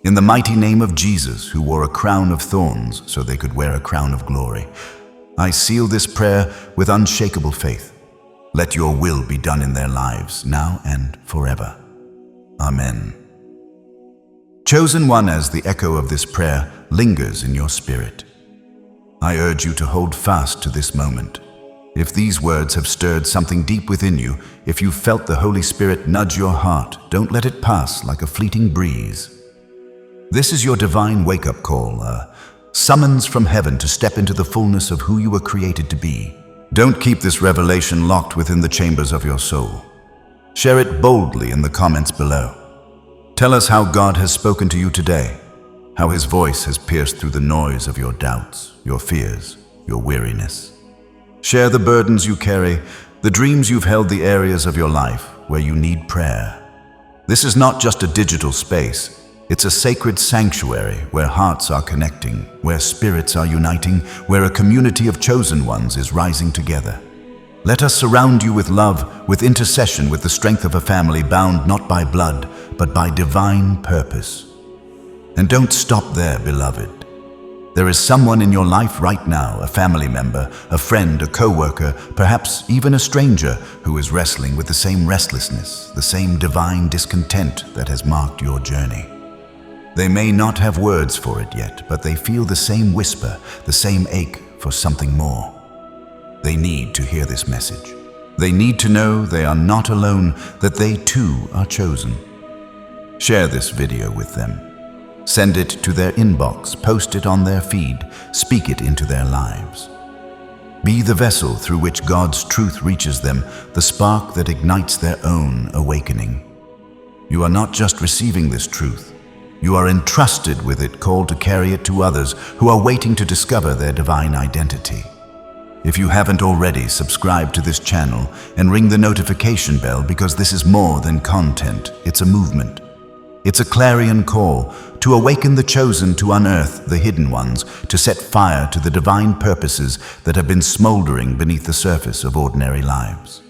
In the mighty name of Jesus, who wore a crown of thorns so they could wear a crown of glory, I seal this prayer with unshakable faith. Let your will be done in their lives, now and forever. Amen. Chosen one, as the echo of this prayer lingers in your spirit, I urge you to hold fast to this moment. If these words have stirred something deep within you, if you felt the Holy Spirit nudge your heart, don't let it pass like a fleeting breeze. This is your divine wake-up call, a summons from heaven to step into the fullness of who you were created to be. Don't keep this revelation locked within the chambers of your soul. Share it boldly in the comments below. Tell us how God has spoken to you today, how His voice has pierced through the noise of your doubts, your fears, your weariness. Share the burdens you carry, the dreams you've held, the areas of your life where you need prayer. This is not just a digital space. It's a sacred sanctuary where hearts are connecting, where spirits are uniting, where a community of chosen ones is rising together. Let us surround you with love, with intercession, with the strength of a family bound not by blood, but by divine purpose. And don't stop there, beloved. There is someone in your life right now, a family member, a friend, a co-worker, perhaps even a stranger who is wrestling with the same restlessness, the same divine discontent that has marked your journey. They may not have words for it yet, but they feel the same whisper, the same ache for something more. They need to hear this message. They need to know they are not alone, that they too are chosen. Share this video with them. Send it to their inbox, post it on their feed, speak it into their lives. Be the vessel through which God's truth reaches them, the spark that ignites their own awakening. You are not just receiving this truth. You are entrusted with it, called to carry it to others who are waiting to discover their divine identity. If you haven't already, subscribe to this channel and ring the notification bell, because this is more than content. It's a movement. It's a clarion call to awaken the chosen, to unearth the hidden ones, to set fire to the divine purposes that have been smoldering beneath the surface of ordinary lives.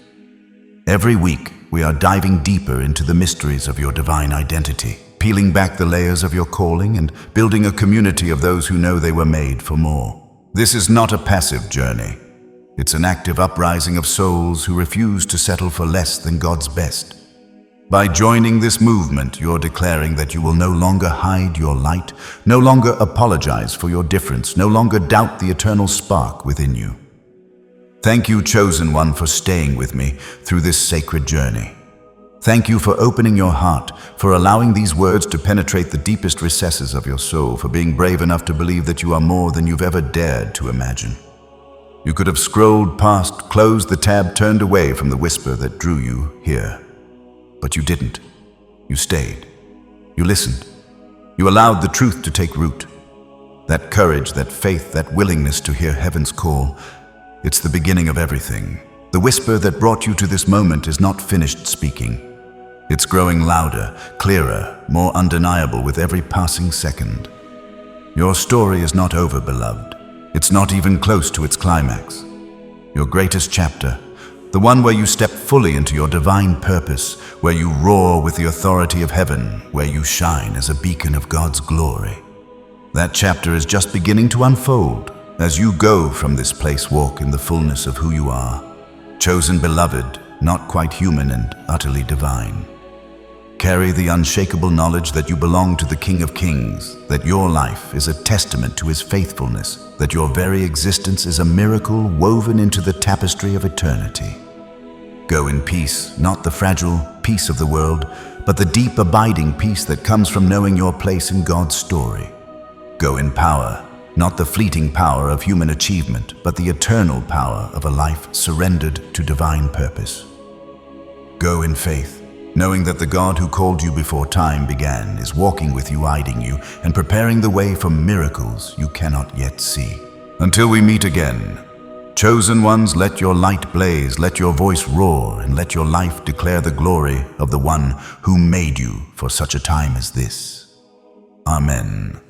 Every week, we are diving deeper into the mysteries of your divine identity, peeling back the layers of your calling and building a community of those who know they were made for more. This is not a passive journey. It's an active uprising of souls who refuse to settle for less than God's best. By joining this movement, you're declaring that you will no longer hide your light, no longer apologize for your difference, no longer doubt the eternal spark within you. Thank you, chosen one, for staying with me through this sacred journey. Thank you for opening your heart, for allowing these words to penetrate the deepest recesses of your soul, for being brave enough to believe that you are more than you've ever dared to imagine. You could have scrolled past, closed the tab, turned away from the whisper that drew you here. But you didn't. You stayed. You listened. You allowed the truth to take root. That courage, that faith, that willingness to hear heaven's call, it's the beginning of everything. The whisper that brought you to this moment is not finished speaking. It's growing louder, clearer, more undeniable with every passing second. Your story is not over, beloved. It's not even close to its climax. Your greatest chapter, the one where you step fully into your divine purpose, where you roar with the authority of heaven, where you shine as a beacon of God's glory. That chapter is just beginning to unfold. As you go from this place, walk in the fullness of who you are. Chosen, beloved, not quite human and utterly divine. Carry the unshakable knowledge that you belong to the King of Kings, that your life is a testament to his faithfulness, that your very existence is a miracle woven into the tapestry of eternity. Go in peace, not the fragile peace of the world, but the deep abiding peace that comes from knowing your place in God's story. Go in power, not the fleeting power of human achievement, but the eternal power of a life surrendered to divine purpose. Go in faith, knowing that the God who called you before time began is walking with you, guiding you, and preparing the way for miracles you cannot yet see. Until we meet again, chosen ones, let your light blaze, let your voice roar, and let your life declare the glory of the one who made you for such a time as this. Amen.